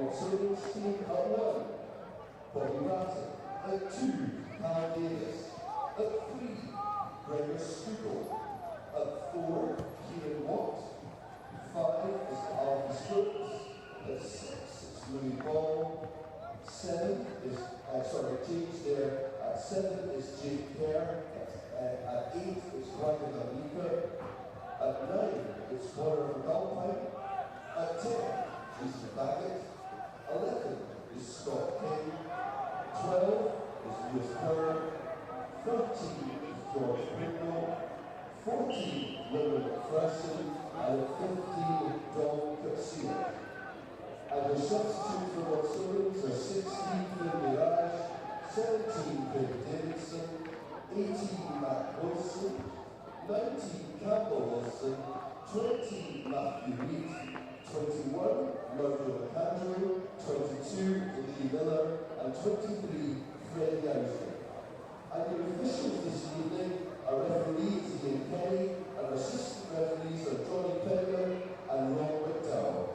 Watsonians team at 1, Bobby Barton. At 2, Kyle Davis. At 3, Gregor Strugel. At 4, Kieran Watt. 5 is Alfie Stokes. At 6, it's Louis Ball. 7 is, change there. At 7 is Jake Kerr. At 8 is Ryan Alika. At 9, it's Warren McAlpine. At 10, Jason Baggett. 11 is Scott King. 12 is Lewis Kerr. 13 is George Pringle. 14, Lyndon Fresson. And at 15, Don Cutsina. And the substitutes for Watsonians are 16, Phil Mirage, 17, Craig Davidson, 18, Matt Wilson, 19, Campbell Wilson, 20, Matthew Reed, 21, Roger McAndrew, 22, Lee Miller, and 23, Freddie Ayrshire. And your officials this evening are referees Ian Kenny, and assistant referees are Johnny Penguin and Ron McDowell.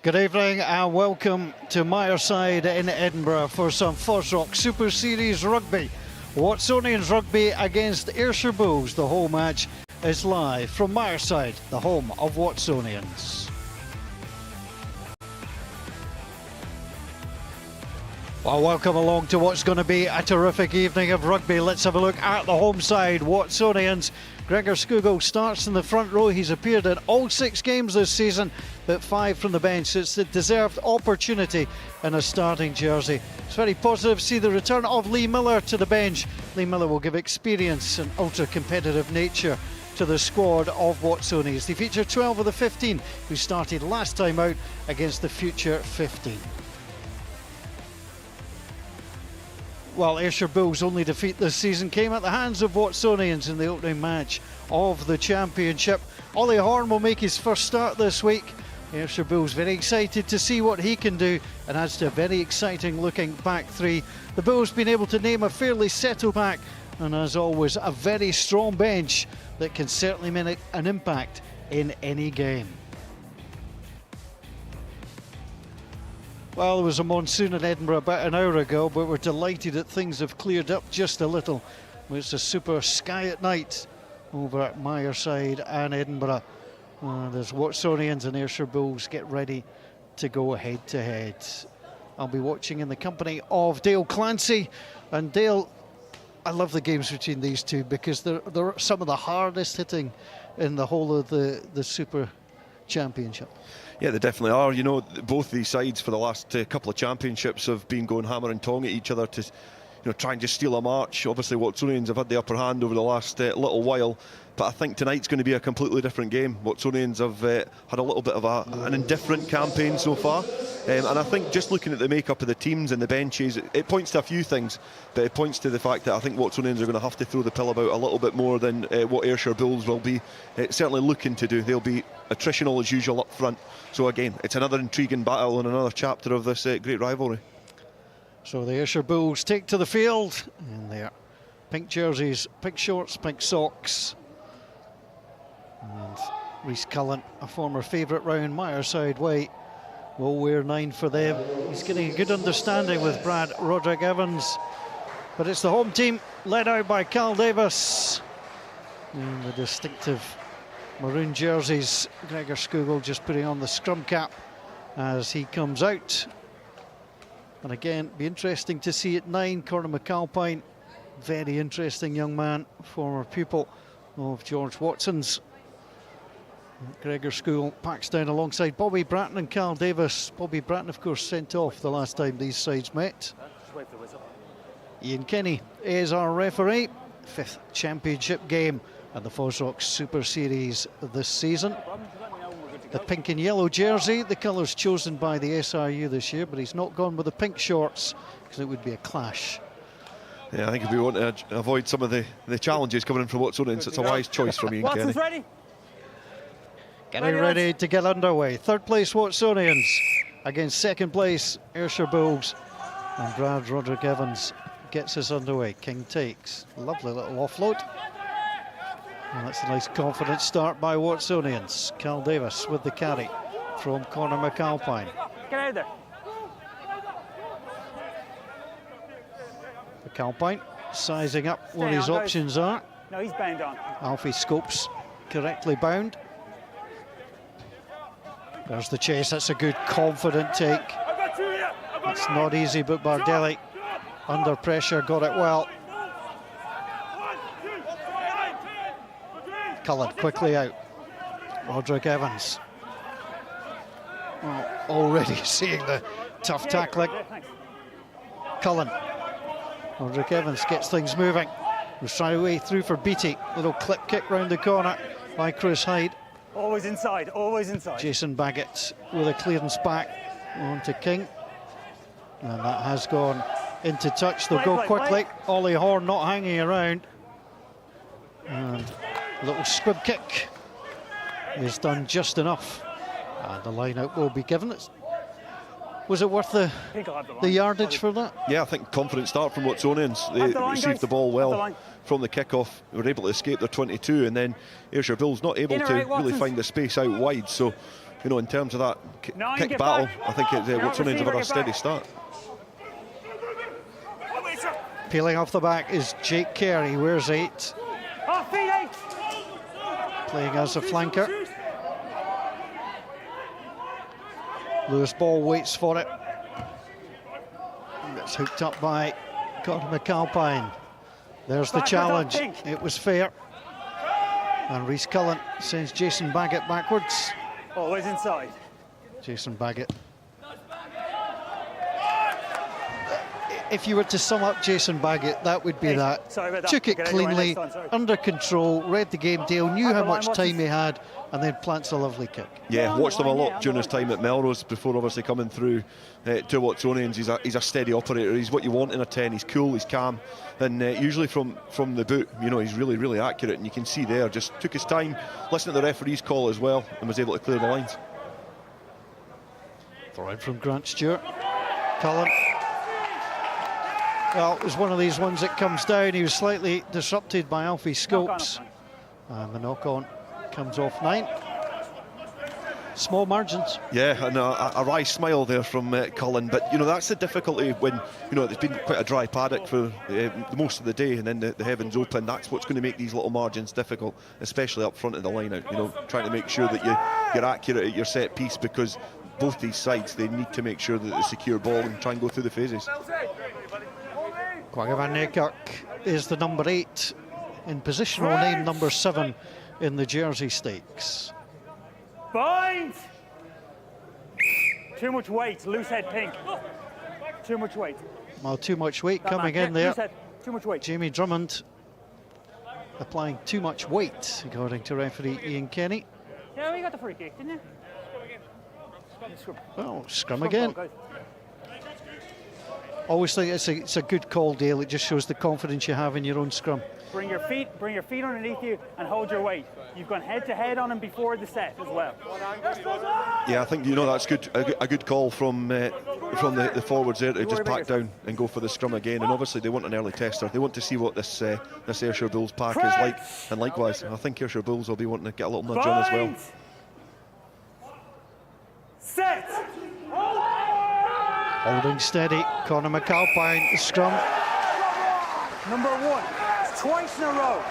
Good evening and welcome to Myreside in Edinburgh for some FOSROC Super Series Rugby. Watsonians Rugby against Ayrshire Bulls. The whole match is live from Myreside, the home of Watsonians. Well, welcome along to what's going to be a terrific evening of rugby. Let's have a look at the home side. Watsonians. Gregor Skugel starts in the front row. He's appeared in all 6 games this season, but 5 from the bench. It's the deserved opportunity in a starting jersey. It's very positive to see the return of Lee Miller to the bench. Lee Miller will give experience and ultra-competitive nature to the squad of Watsonians. They feature 12 of the 15 who started last time out against the future 15. Well, Ayrshire Bulls' only defeat this season came at the hands of Watsonians in the opening match of the championship. Ollie Horn will make his first start this week. Ayrshire Bulls very excited to see what he can do and adds to a very exciting looking back three. The Bulls been able to name a fairly settled pack and, as always, a very strong bench that can certainly make an impact in any game. Well, there was a monsoon in Edinburgh about an hour ago, but we're delighted that things have cleared up just a little. It's a super sky at night over at Myreside and Edinburgh. There's Watsonians and Ayrshire Bulls get ready to go head to head. I'll be watching in the company of Dale Clancy. And Dale, I love the games between these two because they're some of the hardest hitting in the whole of the Super Championship. Yeah, they definitely are. You know, both these sides for the last couple of championships have been going hammer and tong at each other to, try and just steal a march. Obviously, Watsonians have had the upper hand over the last little while, but I think tonight's going to be a completely different game. Watsonians have had a little bit of an indifferent campaign so far, and I think just looking at the makeup of the teams and the benches, it points to a few things, but it points to the fact that I think Watsonians are going to have to throw the pill about a little bit more than what Ayrshire Bulls will be certainly looking to do. They'll be attritional as usual up front. So again, it's another intriguing battle and another chapter of this great rivalry. So the Ayrshire Bulls take to the field in their pink jerseys, pink shorts, pink socks. And Rhys Cullen, a former favourite round Myreside way, will wear 9 for them. He's getting a good understanding with Brad Roderick Evans. But it's the home team led out by Cal Davis in the distinctive maroon jerseys. Gregor Skugel just putting on the scrum cap as he comes out. And again, be interesting to see at 9, Conor McAlpine, very interesting young man, former pupil of George Watson's. Gregor Skugel packs down alongside Bobby Bratton and Cal Davis. Bobby Bratton, of course, sent off the last time these sides met. Ian Kenny is our referee. 5th championship game at the FOSROC Super Series this season. The pink and yellow jersey, the colours chosen by the SRU this year, but he's not gone with the pink shorts because it would be a clash. Yeah, I think if we want to avoid some of the challenges coming in from Watsonians, it's a wise choice from Ian Kenny. Ready? Getting ready to get underway. 3rd place Watsonians against 2nd place Ayrshire Bulls. And Brad Roderick Evans gets us underway. King takes. Lovely little offload. And that's a nice confident start by Watsonians. Cal Davis with the carry from Conor McAlpine. Get out of there. McAlpine sizing up what his options are. No, he's bound on. Alfie Scopes correctly bound. There's the chase. That's a good confident take. It's not easy, but Bardelli under pressure got it well. Cullen quickly out. Roderick Evans. Well, already seeing the tough tackling. Cullen. Roderick Evans gets things moving. Was trying to way through for Beattie. Little clip kick round the corner by Chris Hyde. Always inside, always inside. Jason Baggett with a clearance back on to King. And that has gone into touch. They'll go quickly. Ollie Horn not hanging around. And a little squib kick is done just enough. And the line out will be given. Was it worth the yardage for that? Yeah, I think confident start from Watsonians. They received the ball well from the kickoff. They were able to escape their 22, and then Ayrshire Bulls not able to really find the space out wide. So you know, in terms of that Nine, kick get battle, back. I think You're Watsonians have receiver, had a get steady back. start. Peeling off the back is Jake Carey, wears 8, Off feet 8. playing as a flanker. Lewis Ball waits for it. It's hooked up by Connor McAlpine. There's the Back, challenge. Pink. It was fair. And Rhys Cullen sends Jason Baggett backwards. Always inside. Jason Baggett. If you were to sum up Jason Baggett, that would be Hey, that. sorry about that. Took it Get out of the way cleanly, next time, sorry. under control, read the game deal, knew how Underline much watches. time he had, and then plants a lovely kick. Yeah, watched him a lot Yeah, during his time at Melrose before obviously coming through to Watsonians. He's a steady operator. He's what you want in a 10. He's cool, he's calm, and usually from the boot, you know, he's really, really accurate. And you can see there, just took his time, listened to the referee's call as well, and was able to clear the lines. Throw in from Grant Stewart. Cullen. Well, it was one of these ones that comes down. He was slightly disrupted by Alfie Scopes. And the knock-on comes off 9. Small margins. Yeah, and a wry smile there from Cullen, but you know, that's the difficulty when, you know, it's been quite a dry paddock for most of the day, and then the heavens open. That's what's going to make these little margins difficult, especially up front of the line-out, you know, trying to make sure that you're accurate at your set piece, because both these sides, they need to make sure that they secure ball and try and go through the phases. Quagga van Niekerk is the number 8 in positional name number 7 in the Jersey Stakes. Bind! Too much weight, loose head Pink. Too much weight. Well, too much weight That coming man, in yeah, there. loose head, too much weight. Jamie Drummond applying too much weight, according to referee Ian Kenny. Yeah, you got the free kick, didn't you? Well, scrum again. Always think it's a good call, Dale. It just shows the confidence you have in your own scrum. Bring your feet underneath you and hold your weight. You've gone head to head on him before the set as well. Yeah, I think, you know, that's good. A good call from the forwards there to just pack down and go for the scrum again. And obviously they want an early tester. They want to see what this Ayrshire Bulls pack is like. And likewise, I think Ayrshire Bulls will be wanting to get a little nudge on as well. Set! Holding steady, Connor McAlpine, the scrum. Number 1. It's twice in a row.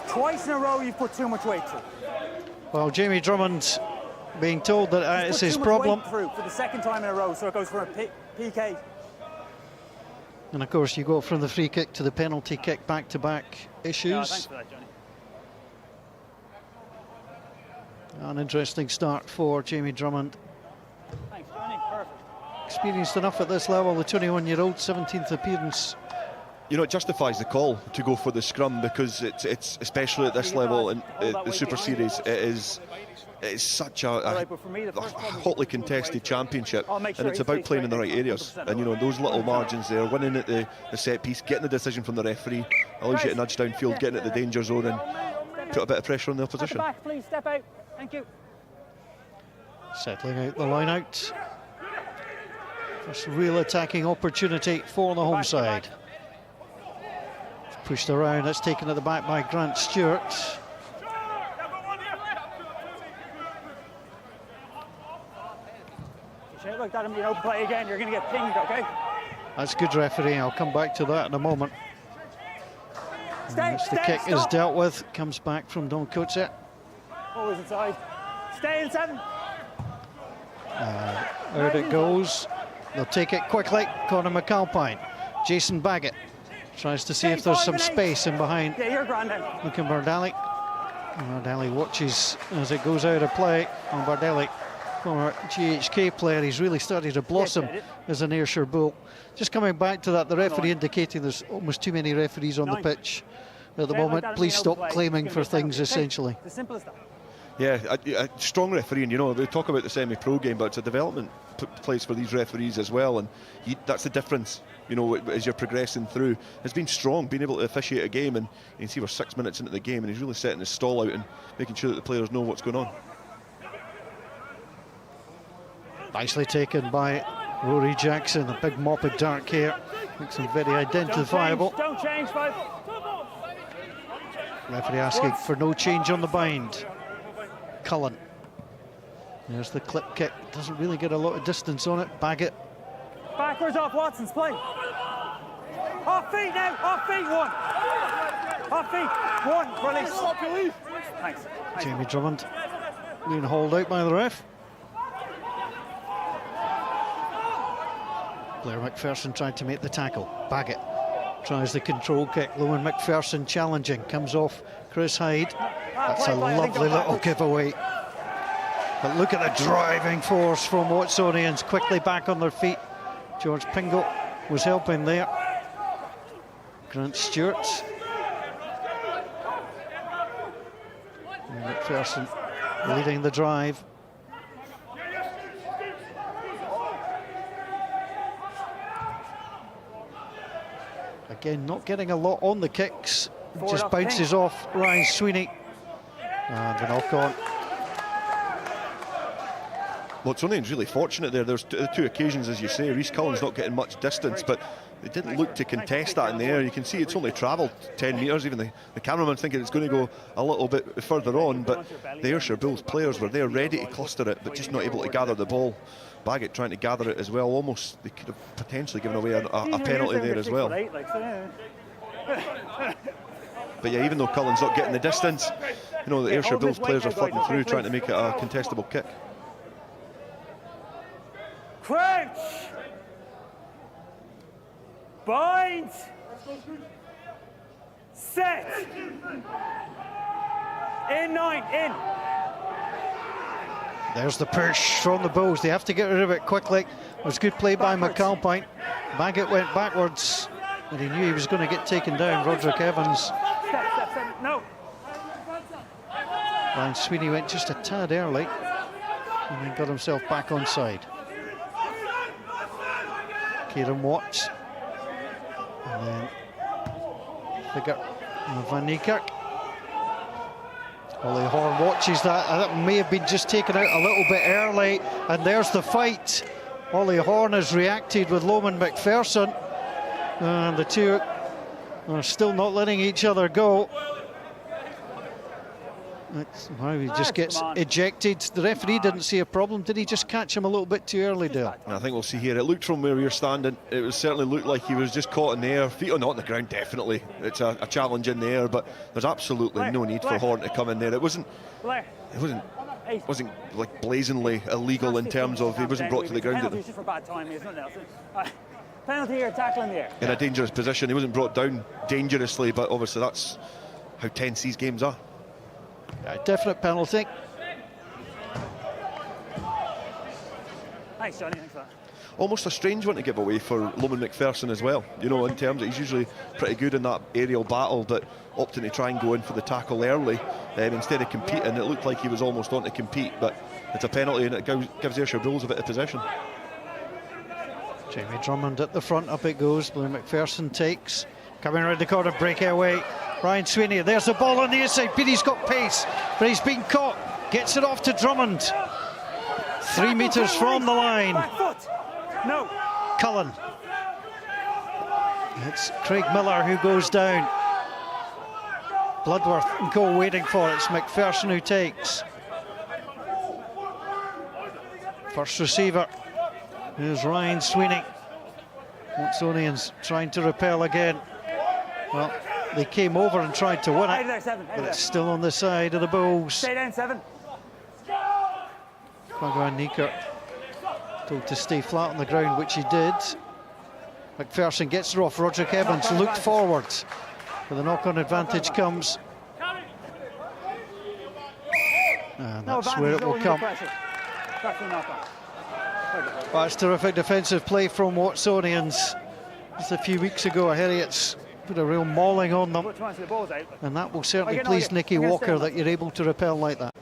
Twice in a row you've put too much weight through. Well, Jamie Drummond being told that it's his problem. Through for the second time in a row, so it goes for a PK. And of course, you go from the free kick to the penalty kick, back-to-back issues. Yeah, thanks for that, Johnny. An interesting start for Jamie Drummond. Thanks, Johnny. Perfect. Experienced enough at this level, the 21-year-old, 17th appearance. You know, it justifies the call to go for the scrum, because it's especially at this level in the Super Series, it's such a hotly contested championship, and it's about playing in the right areas. And you know, those little margins there, winning at the set piece, getting the decision from the referee, allows you to nudge downfield, getting at the danger zone, and put a bit of pressure on the opposition. Back, please step out. Thank you. Settling out the line out. First real attacking opportunity for the home side. Pushed around, that's taken at the back by Grant Stewart. You look at him, you know, play again, you're going to get pinged, okay? That's good refereeing, I'll come back to that in a moment. As the kick is dealt with, comes back from Don Coetzee. Always inside. Stay in 7. Out it goes. They'll take it quickly. Connor McAlpine. Jason Baggett tries to see if there's some space in behind. Yeah, you're grand then. Look at Bardelli. Bardelli watches as it goes out of play. And Bardelli, former GHK player, he's really started to blossom as an Ayrshire Bull. Just coming back to that, the referee indicating there's almost too many referees on the pitch at the moment. Please stop claiming for things, essentially. The simple as that. Yeah, a strong refereeing. You know, we talk about the semi-pro game, but it's a development place for these referees as well, and that's the difference. You know, as you're progressing through, has been strong, being able to officiate a game, and you can see we're 6 minutes into the game, and he's really setting his stall out and making sure that the players know what's going on. Nicely taken by Rory Jackson, a big mop of dark hair, makes him very identifiable. Don't change, folks. Referee asking for no change on the bind. Cullen. There's the clip kick. Doesn't really get a lot of distance on it. Baggett. Backwards off Watson's play. Off feet now. Off feet, one. Off feet, one. Release. Thanks. Jamie Drummond being hauled out by the ref. Blair McPherson tried to make the tackle. Baggett tries the control kick. Lowen McPherson challenging. Comes off Chris Hyde. That's a lovely little giveaway. But look at the driving force from Watsonians. Quickly back on their feet. George Pingle was helping there. Grant Stewart. And McPherson leading the drive. Again, not getting a lot on the kicks. Just bounces off Ryan Sweeney. And the knock on. Watsonians really fortunate there. There's two occasions, as you say. Rhys Cullen's not getting much distance, but they didn't look to contest that in the air. You can see it's only travelled 10 metres. Even the cameraman's thinking it's going to go a little bit further on, but the Ayrshire Bulls players were there ready to cluster it, but just not able to gather the ball. Baggett trying to gather it as well. Almost, they could have potentially given away a penalty there as well. But yeah, even though Cullen's not getting the distance, you know, the Ayrshire Bulls players are flooding through trying to make it a contestable kick. Crouch! Bind! Set! In 9, in! There's the push from the Bulls. They have to get rid of it quickly. It was good play by McAlpine. Baggett went backwards, and he knew he was going to get taken down. Roderick Evans. Step, no! Ryan Sweeney went just a tad early, and then got himself back on side. Kieran Watts, and then Figure Van Niekerk. Ollie Horn watches that. That may have been just taken out a little bit early, and there's the fight. Ollie Horn has reacted with Loman McPherson, and the two are still not letting each other go. Wow, he just gets ejected. The referee didn't see a problem. Did he just catch him a little bit too early, Dale? I think we'll see here. It looked from where you're standing, it was certainly looked like he was just caught in the air. Feet are not on the ground, definitely. It's a challenge in the air, but there's absolutely no need for Horn to come in there. It wasn't like blazingly illegal in terms of he wasn't brought to the ground. Penalty or tackle in the air. In a dangerous position. He wasn't brought down dangerously, but obviously that's how tense these games are. Definite penalty. Thanks, Johnny. Thanks for that. Almost a strange one to give away for Loman McPherson as well. You know, in terms of he's usually pretty good in that aerial battle, but opting to try and go in for the tackle early instead of competing. It looked like he was almost on to compete, but it's a penalty and it gives Ayrshire Bulls a bit of possession. Jamie Drummond at the front, up it goes. Blue McPherson takes. Coming around the corner, breakaway. Ryan Sweeney, there's the ball on the inside. Beatty's got pace, but he's been caught. Gets it off to Drummond. 3 metres from the line. No. Cullen. It's Craig Miller who goes down. Bloodworth and Co waiting for it. It's McPherson who takes. First receiver is Ryan Sweeney. Watsonians trying to repel again. Well, they came over and tried to win it, but it's still on the side of the Bulls. Stay down, 7. Van Niekerk told to stay flat on the ground, which he did. McPherson gets her off. Roderick Evans looked forward, but the knock-on advantage comes. And that's where it will come. Well, it's terrific defensive play from Watsonians. Just a few weeks ago, Heriots put a real mauling on them, and that will certainly please Nicky Walker that you're able to repel like that.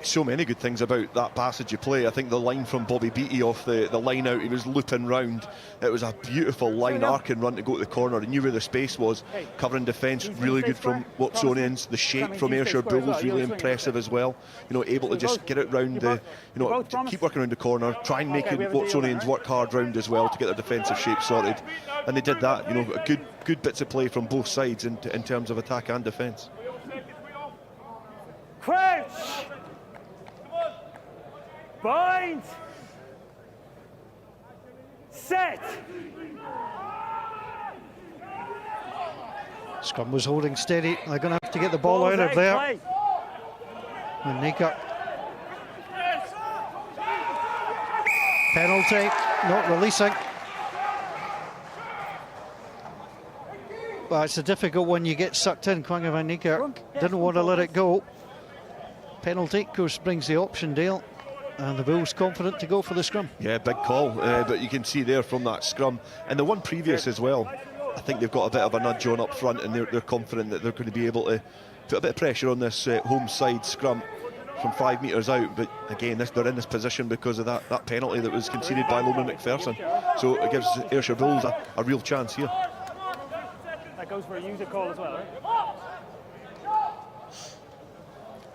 So many good things about that passage you play. I think the line from Bobby Beattie off the line out, he was looping round. It was a beautiful line arcing run to go to the corner. He knew where the space was. Covering defence, really good from Watsonians. The shape from Ayrshire Bulls, really impressive as well. You know, able to just get it round the, you know, keep working around the corner, try and make Watsonians work hard round as well to get their defensive shape sorted. And they did that. You know, good bits of play from both sides in terms of attack and defence. Crouch! Bind. Set. Scrum was holding steady. They're going to have to get the ball out of there. Play. And Nika. Penalty, not releasing. Well, it's a difficult one. You get sucked in. Kwanga van Niekerk didn't want to let it go. Penalty, of course, brings the option deal. And the Bulls confident to go for the scrum. Yeah, big call. But you can see there from that scrum. And the one previous as well. I think they've got a bit of a nudge on up front, and they're confident that they're going to be able to put a bit of pressure on this home side scrum from 5 metres out. But again, they're in this position because of that penalty that was conceded by Loman McPherson. So it gives Ayrshire Bulls a real chance here. That goes for a user call as well, right?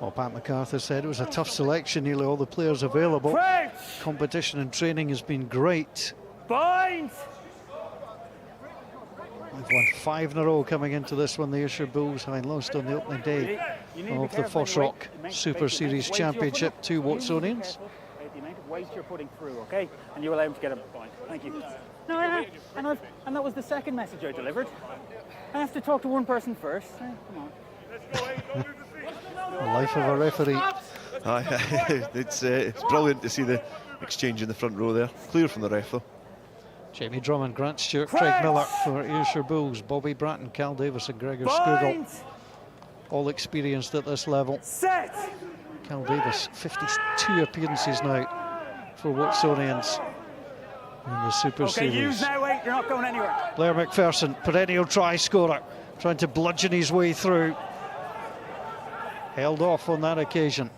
Well, Pat MacArthur said it was a tough selection, nearly all the players available. Crouch. Competition and training has been great. Bind. They've won 5 in a row coming into this one, the Ayrshire Bulls, having lost on the opening day of the FOSROC Super Series Championship to Watsonians. The amount of weight you're putting through, okay? And you allow him to get a point. Thank you. No, and that was the second message I delivered. I have to talk to one person first. Come on. The life of a referee. It's brilliant to see the exchange in the front row there. Clear from the ref though. Jamie Drummond, Grant Stewart, Craig Miller for Ayrshire Bulls, Bobby Bratton, Cal Davis and Gregor Skugel, all experienced at this level. Set. Cal Davis, 52 appearances now for Watsonians in the Super Series. Use now, wait, you're not going anywhere. Blair McPherson, perennial try scorer, trying to bludgeon his way through. Held off on that occasion.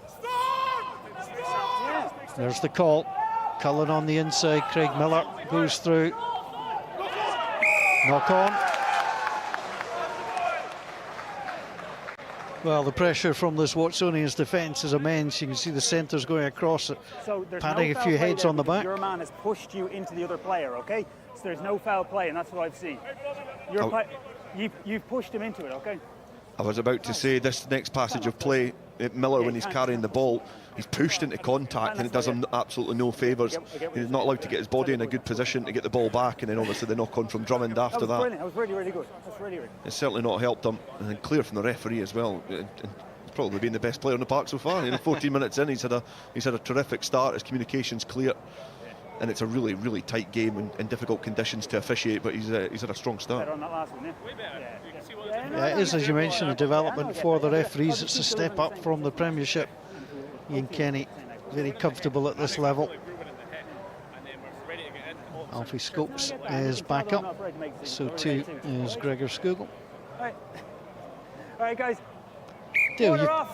There's the call. Cullen on the inside, Craig Miller goes through. Knock on. Well, the pressure from this Watsonians defence is immense. You can see the centres going across it, so patting a few heads on the back. Your man has pushed you into the other player, okay? So there's no foul play, and that's what I've seen. You've pushed him into it, okay? I was about to say this next passage of play, Miller, when he's carrying the ball, he's pushed into contact and it does him absolutely no favours. He's not allowed to get his body in a good position to get the ball back, and then obviously the knock on from Drummond after that. That was really, really good. That's really, really. It's certainly not helped him, and then clear from the referee as well. And he's probably been the best player in the park so far. 14 minutes in, he's had a terrific start. His communication's clear, and it's a really, really tight game in difficult conditions to officiate. But he's had a strong start. On that last one, Yeah, it is, as you mentioned, a development for the referees. It's a step up from the Premiership. Ian Kenny, very comfortable at this level. Alfie Scopes is back up. So too is Gregor Skugel. All right, guys. Dale,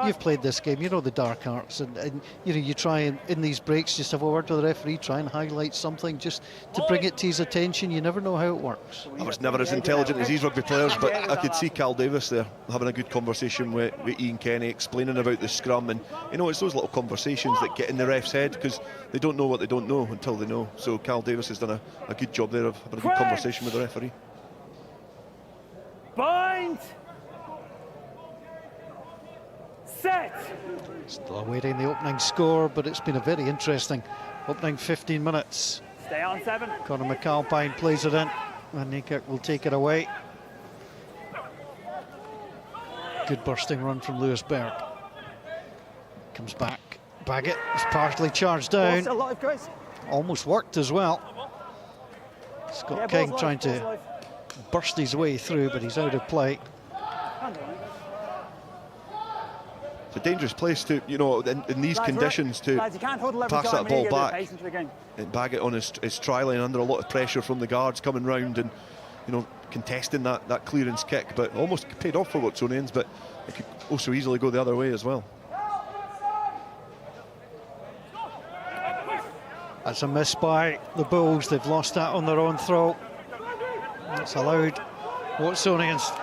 you've played this game, you know the dark arts, and you try and in these breaks just have a word with the referee, try and highlight something just to bring it to his attention. You never know how it works. I was never as intelligent as these rugby players, but I could see Cal Davis there having a good conversation with Ian Kenny, explaining about the scrum, and it's those little conversations that get in the ref's head because they don't know what they don't know until they know. So Cal Davis has done a good job there of having a good conversation with the referee. Bind. Set. Still awaiting the opening score, but it's been a very interesting opening 15 minutes. Stay on 7. Conor McAlpine plays it in, and Nikak will take it away. Good bursting run from Lewis Berg. Comes back. Baggett is partially charged down. Still alive, guys. Almost worked as well. Scott King trying to burst his way through, but he's out of play. It's a dangerous place to, in these conditions to pass that ball back. And Baggett on his try line under a lot of pressure from the guards coming round and, contesting that clearance kick, but almost paid off for Watsonians, but it could also easily go the other way as well. That's a miss by the Bulls. They've lost that on their own throw. That's allowed Watsonians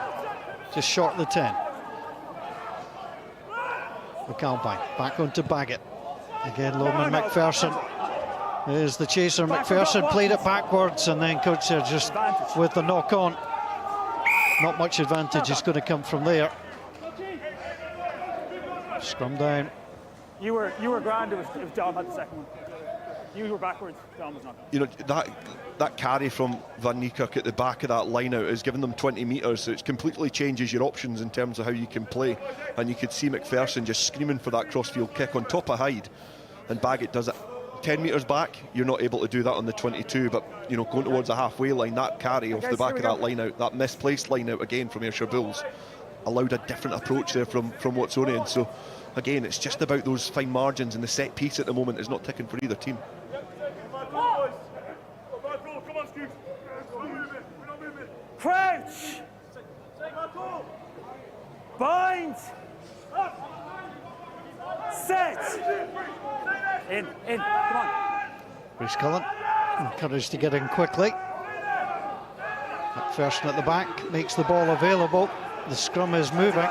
just short the 10. McAlpine back onto Baggett. Again, Loman McPherson is the chaser. McPherson played it backwards, and then Coacher just with the knock on. Not much advantage is going to come from there. Scrum down. You were grand. It was Dom had the second one. You were backwards. Dom was not. You know, that carry from Van Niekerk at the back of that line out is giving them 20 metres, so it completely changes your options in terms of how you can play. And you could see McPherson just screaming for that crossfield kick on top of Hyde, and Baggett does it 10 metres back. You're not able to do that on the 22, but you know, going towards the halfway line, that carry off the back of that line out, that misplaced line out again from Ayrshire Bulls, allowed a different approach there from Watsonians. So again, it's just about those fine margins, and the set piece at the moment is not ticking for either team. Crouch! Bind! Set! In, come on. Reece Cullen encouraged to get in quickly. McPherson at the back makes the ball available. The scrum is moving.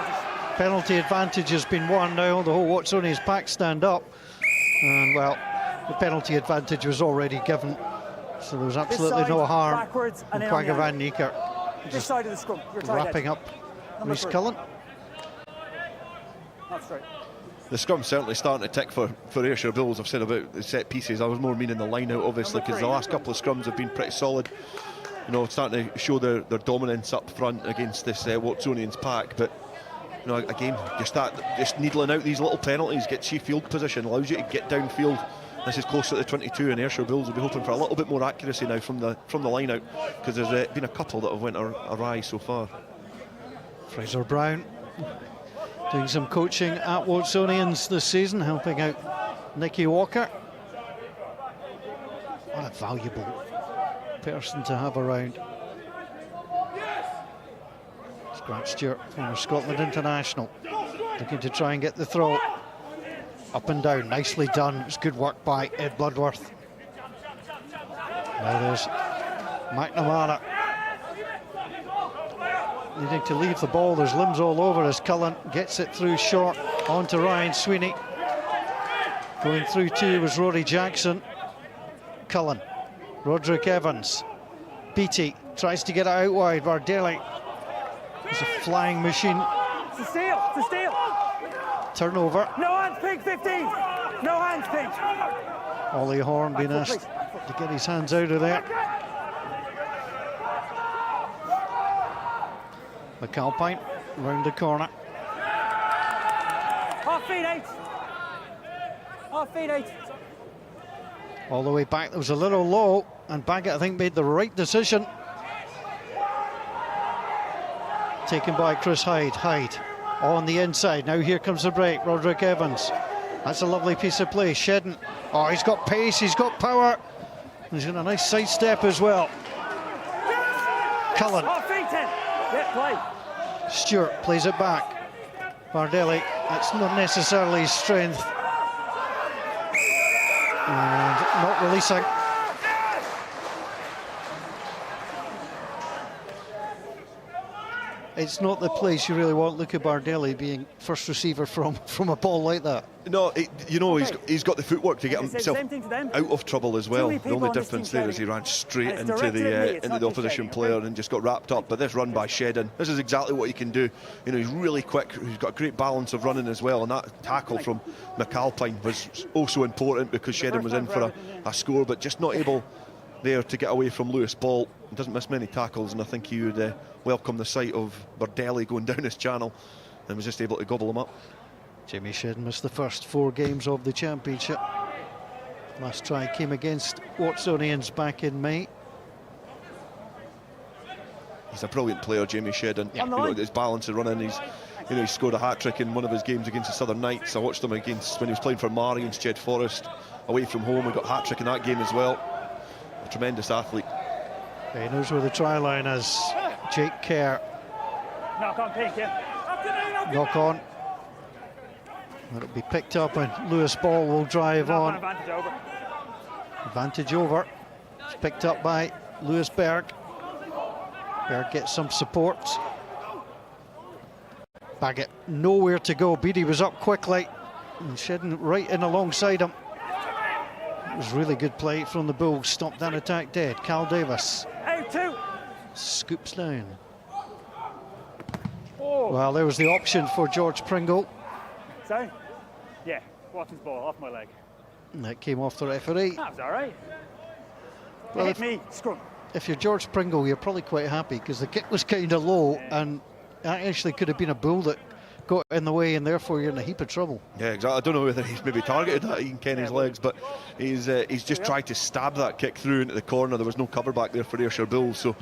Penalty advantage has been won now. The whole Watsonians pack stand up. And well, the penalty advantage was already given. So there's absolutely no harm in Quagga Van Niekerk. This side of the scrum. Wrapping up Reece Cullen. That's straight. The scrum's certainly starting to tick for Ayrshire Bulls. I've said about the set pieces. I was more meaning the line out, obviously, because the last couple of scrums have been pretty solid. You know, starting to show their dominance up front against this Watsonians pack. But you know, again, just needling out these little penalties, gets you field position, allows you to get downfield. This is close to the 22, and Ayrshire Bulls will be hoping for a little bit more accuracy now from the line out, because there's been a couple that have went awry so far. Fraser Brown doing some coaching at Watsonians this season, helping out Nicky Walker. What a valuable person to have around. It's Grant Stewart, former Scotland international, looking to try and get the throw. Up and down, nicely done. It's good work by Ed Bloodworth. Now there's McNamara needing to leave the ball. There's limbs all over as Cullen gets it through short onto Ryan Sweeney. Going through too was Rory Jackson. Cullen, Roderick Evans, Beattie tries to get it out wide. Vardelli is a flying machine. It's a steal, it's a steal. Turnover. No hands, pink 15. No hands, pink. Ollie Horn being asked to get his hands out of there. McAlpine round the corner. Half feet 8. Half feet 8. All the way back, there was a little low, and Baggett, I think, made the right decision. Taken by Chris Hyde. Hyde on the inside. Now here comes the break. Roderick Evans. That's a lovely piece of play. Shedden. Oh, he's got pace, he's got power. He's got a nice sidestep as well. Cullen. Stewart plays it back. Vardelli, that's not necessarily his strength. And not releasing. It's not the place you really want Luca Bardelli being first receiver from a ball like that. No, you know, he's got the footwork to get himself out of trouble as well. The only difference there is he ran straight into the opposition player and just got wrapped up. But this run by Shedden, this is exactly what he can do. You know, he's really quick. He's got a great balance of running as well. And that tackle from McAlpine was also important because Shedden was in for a score, but just not able there to get away from Lewis Ball. He doesn't miss many tackles, and I think he would welcome the sight of Bardelli going down his channel, and was just able to gobble him up. Jamie Shedden missed the first 4 games of the championship. Last try came against Watsonians back in May. He's a brilliant player, Jamie Shedden. Yeah. You know, his balance of running. He scored a hat-trick in one of his games against the Southern Knights. I watched him when he was playing for Mar against Jed Forest away from home. He got a hat-trick in that game as well. A tremendous athlete. He knows where the try line is. Jake Kerr. Knock on, Pink, yeah. Knock on. It'll be picked up and Lewis Ball will drive on. Advantage over. It's picked up by Lewis Berg. Berg gets some support. Baggett nowhere to go. Beattie was up quickly and Shedden right in alongside him. It was really good play from the Bulls. Stopped that attack dead. Cal Davis. Scoops down. Well, there was the option for George Pringle. Sorry? Yeah. Watson's ball off my leg. And that came off the referee. That was all right. Well, Hit me, scrum. If you're George Pringle, you're probably quite happy because the kick was kind of low, and that actually could have been a bull that got in the way, and therefore you're in a heap of trouble. Yeah, exactly. I don't know whether he's maybe targeted that Ian Kenny's legs, but he's just tried to stab that kick through into the corner. There was no cover back there for Ayrshire Bulls, so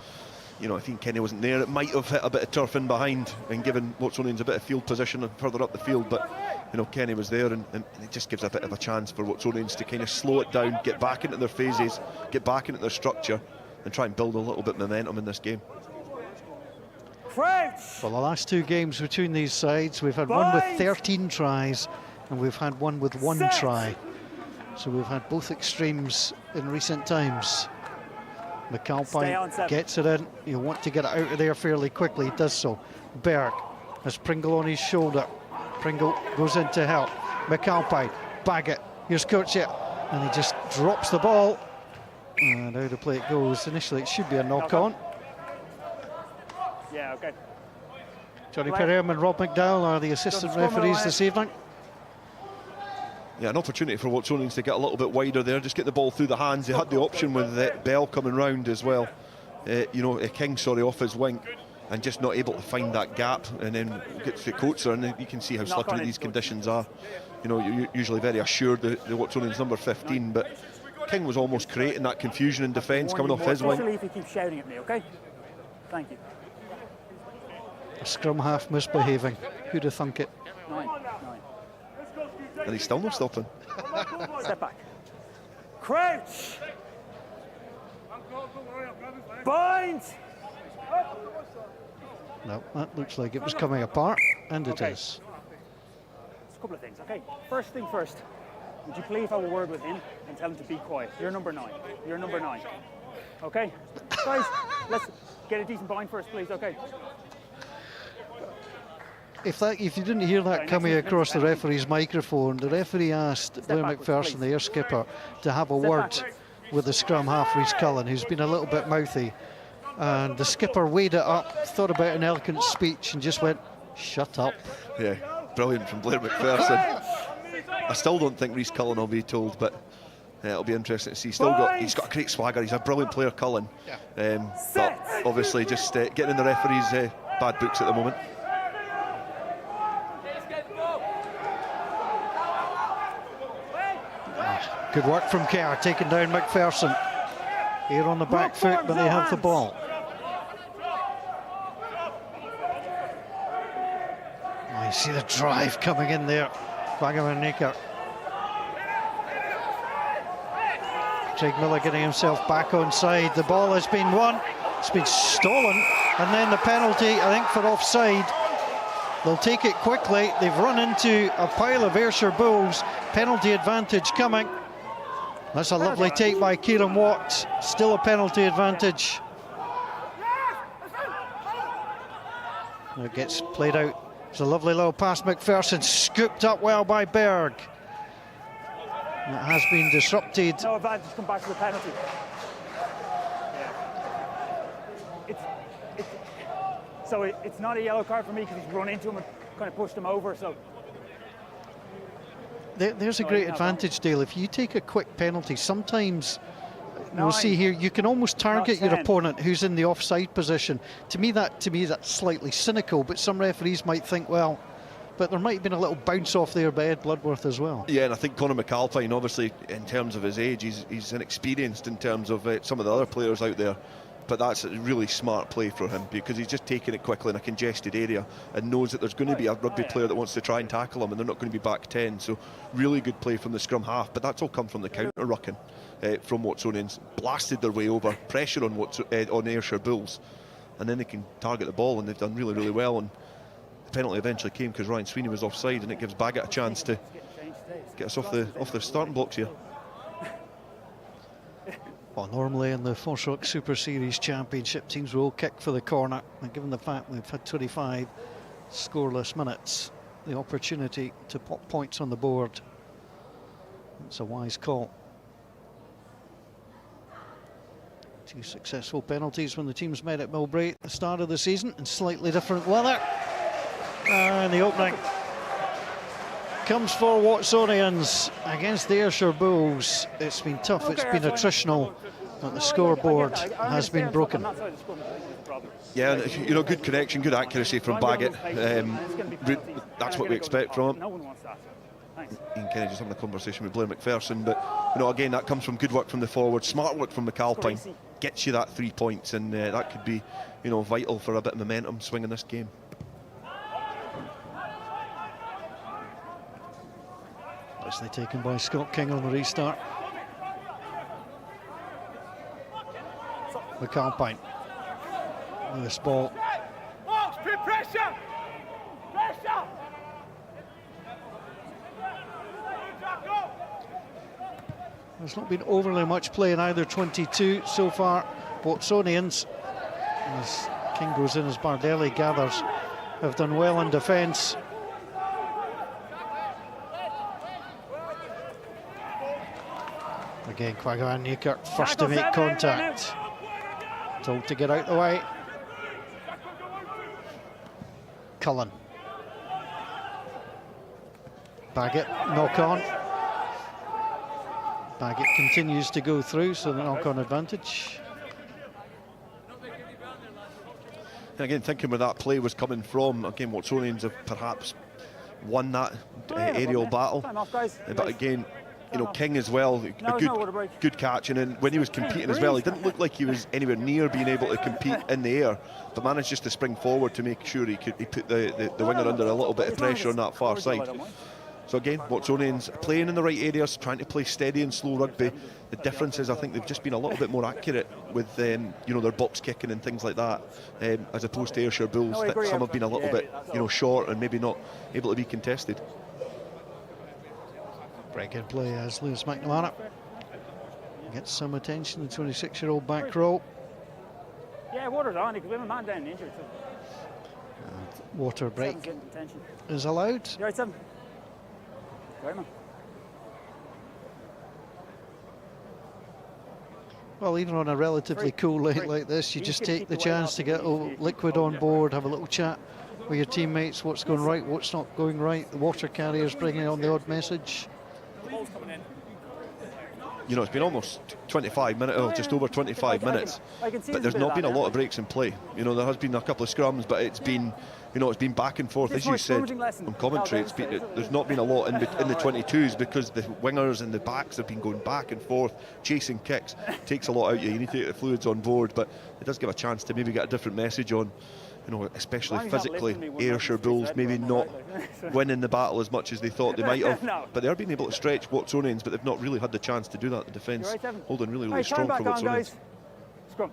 you know, if Ian Kenny wasn't there, it might have hit a bit of turf in behind and given Watsonians a bit of field position and further up the field, but you know, Kenny was there, and it just gives a bit of a chance for Watsonians to kind of slow it down, get back into their phases, get back into their structure, and try and build a little bit of momentum in this game. Crouch. Well, the last two games between these sides, we've had one with 13 tries and we've had one with 1 try. So we've had both extremes in recent times. McAlpine gets it in. You want to get it out of there fairly quickly. He does so. Berg has Pringle on his shoulder. Pringle goes in to help. McAlpine, bag it. Here's Kurtzia, and he just drops the ball. And out of play it goes. Initially, it should be a knock-on. Yeah, okay. Johnny Perham and Rob McDowell are the assistant referees this evening. Yeah, an opportunity for Watsonians to get a little bit wider there, just get the ball through the hands. They had the option with Bell coming round as well. You know, King, sorry, off his wing, and just not able to find that gap, and then gets to Coates, and you can see how slippery these conditions are. You know, you're usually very assured the Watsonians number 15, but King was almost creating that confusion in defence coming off his wing. Especially if you keep shouting at me, okay? Thank you. A scrum half misbehaving. Who'd have thunk it? 9. And he's still not stopping. Step back. Crouch. Bind. No, that looks like it was coming apart, and it is. It's a couple of things, okay? First thing first, would you please have a word with him and tell him to be quiet? You're number 9. You're number 9. Okay? Guys, let's get a decent bind first, please, okay? If you didn't hear that coming across the referee's microphone, the referee asked Blair McPherson, the air skipper, to have a word with the scrum half, Rhys Cullen, who's been a little bit mouthy. And the skipper weighed it up, thought about an eloquent speech, and just went, "Shut up." Yeah, brilliant from Blair McPherson. I still don't think Rhys Cullen will be told, but it'll be interesting to see. He's got a great swagger. He's a brilliant player, Cullen. But obviously just getting in the referee's bad books at the moment. Good work from Kerr, taking down McPherson. Here on the back foot, but they have the ball. Oh, you see the drive coming in there. Wagamaneker. Craig Miller getting himself back on side. The ball has been won. It's been stolen. And then the penalty, I think, for offside. They'll take it quickly. They've run into a pile of Ayrshire Bulls. Penalty advantage coming. That's a lovely take by Kieran Watt. Still a penalty advantage. It gets played out. It's a lovely little pass. McPherson scooped up well by Berg. And it has been disrupted. No advantage, come back to the penalty. It's not a yellow card for me because he's run into him and kind of pushed him over. So there's a great advantage, Dale. If you take a quick penalty, sometimes we'll see here you can almost target your opponent who's in the offside position. To me, that's slightly cynical. But some referees might think, well, but there might have been a little bounce off there by Ed Bloodworth as well. Yeah, and I think Conor McAlpine, obviously, in terms of his age, he's inexperienced in terms of some of the other players out there. But that's a really smart play for him because he's just taking it quickly in a congested area and knows that there's going to be a rugby player that wants to try and tackle him, and they're not going to be back 10. So really good play from the scrum half, but that's all come from the counter rucking from Watsonians. Blasted their way over, pressure on Ayrshire Bulls, and then they can target the ball, and they've done really, really well. And the penalty eventually came because Ryan Sweeney was offside, and it gives Baggett a chance to get us off the starting blocks here. Well, normally in the FOSROC Super Series Championship, teams will all kick for the corner, and given the fact we've had 25 scoreless minutes, the opportunity to pop points on the board, it's a wise call. 2 successful penalties when the teams met at Millbrae at the start of the season in slightly different weather. In the opening, comes for Watsonians against the Ayrshire Bulls. It's been tough, it's been attritional, but the scoreboard has been broken. Yeah, you know, good connection, good accuracy from Baggett. That's what we expect from him. No one wants that. Thanks. Ian Kenny just having a conversation with Blair McPherson, but you know, again, that comes from good work from the forward, smart work from McAlpine, gets you that 3 points, and that could be, you know, vital for a bit of momentum swinging this game. Nicely taken by Scott King on the restart. McAlpine. This ball. Pressure! Pressure! There's not been overly much play in either 22 so far. Watsonians, as King goes in, as Bardelli gathers, have done well in defence. Again, Quagga Newkirk first to make contact. Told to get out the way. Cullen. Baggett, knock on. Baggett continues to go through, so the knock-on advantage. And again, thinking where that play was coming from, again, Watsonians have perhaps won that aerial battle. But again, you know, King as well, a good catch, and then when he was competing as well, he didn't look like he was anywhere near being able to compete in the air, but managed just to spring forward to make sure he put the winger under a little bit of pressure on that far side. So again, Watsonians playing in the right areas, trying to play steady and slow rugby. The difference is, I think they've just been a little bit more accurate with you know, their box kicking and things like that, as opposed to Ayrshire Bulls. Some have been a little bit, you know, short and maybe not able to be contested. Very good play as Lewis McNamara gets some attention. The 26-year-old back row. Yeah, water's on. He could win a man down injured. Water break is allowed. You right, Sam? Right, man. Well, even on a relatively cool night like this, you just take the chance to get a liquid on board, have a little chat with your teammates, what's going right, what's not going right. The water carriers bringing on the odd message. You know, it's been almost 25 minutes, or just over 25 minutes, but there's not been a lot of breaks in play. You know, there has been a couple of scrums, but it's been, you know, it's been back and forth. As you said on commentary, there's not been a lot in the 22s because the wingers and the backs have been going back and forth, chasing kicks. Takes a lot out of you. You need to get the fluids on board, but it does give a chance to maybe get a different message on. You know, especially physically, Ayrshire Bulls maybe not winning the battle as much as they thought they might have, but they are being able to stretch Watsonians, but they've not really had the chance to do that. The defence holding really, really strong for Watsonians. Scrum.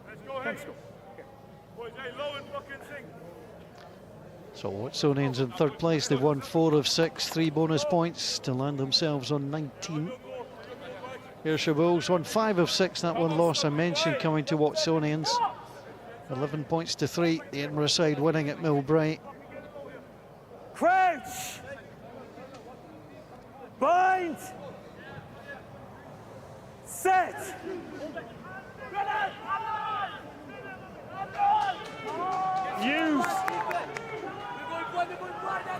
So Watsonians in third place. They've won 4 of 6, 3 bonus points to land themselves on 19. Ayrshire Bulls won 5 of 6. That one loss I mentioned coming to Watsonians. 11 points to 3, the Myreside winning at Millbrae. Crouch! Bind! Set! Use!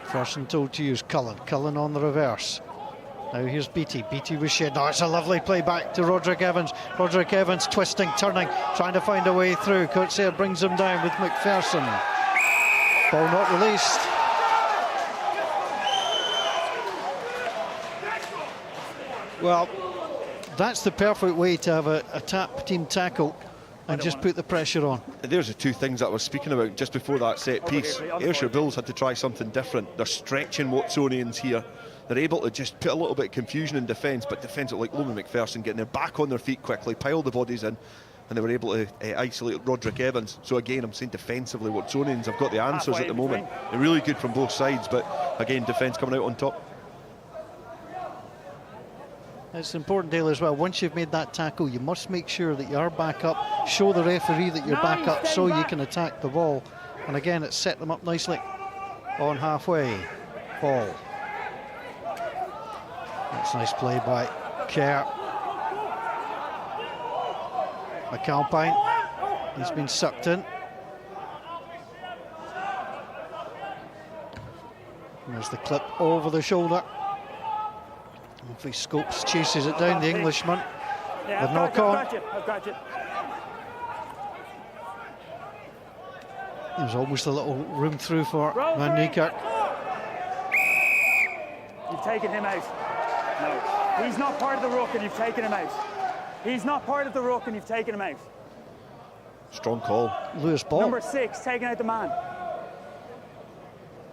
Person told to use Cullen. Cullen on the reverse. Now here's Beattie. Beattie was shed. Oh, it's a lovely play back to Roderick Evans. Roderick Evans twisting, turning, trying to find a way through. Coetzee brings him down with McPherson. Ball not released. Well, that's the perfect way to have a tap team tackle and just put the pressure on. There's the two things that I was speaking about just before that set piece. Ayrshire Bulls had to try something different. They're stretching Watsonians here. They're able to just put a little bit of confusion in defence, but defence like Loman McPherson getting their back on their feet quickly, pile the bodies in, and they were able to isolate Roderick Evans. So again, I'm saying defensively, Watsonians have got the answers at the moment. They're really good from both sides, but again, defence coming out on top. It's important, Dale, as well. Once you've made that tackle, you must make sure that you are back up, show the referee that you're back up so you can attack the ball. And again, it's set them up nicely on halfway. Ball. That's nice play by Kerr. McAlpine, he's been sucked in. There's the clip over the shoulder. Hopefully Scopes chases it down, the Englishman. Yeah, With knock on. I've got you. There's almost a little room through for Van Niekerk. You've taken him out. No, he's not part of the ruck and you've taken him out. He's not part of the ruck and you've taken him out. Strong call. Lewis Ball. Number 6, taking out the man.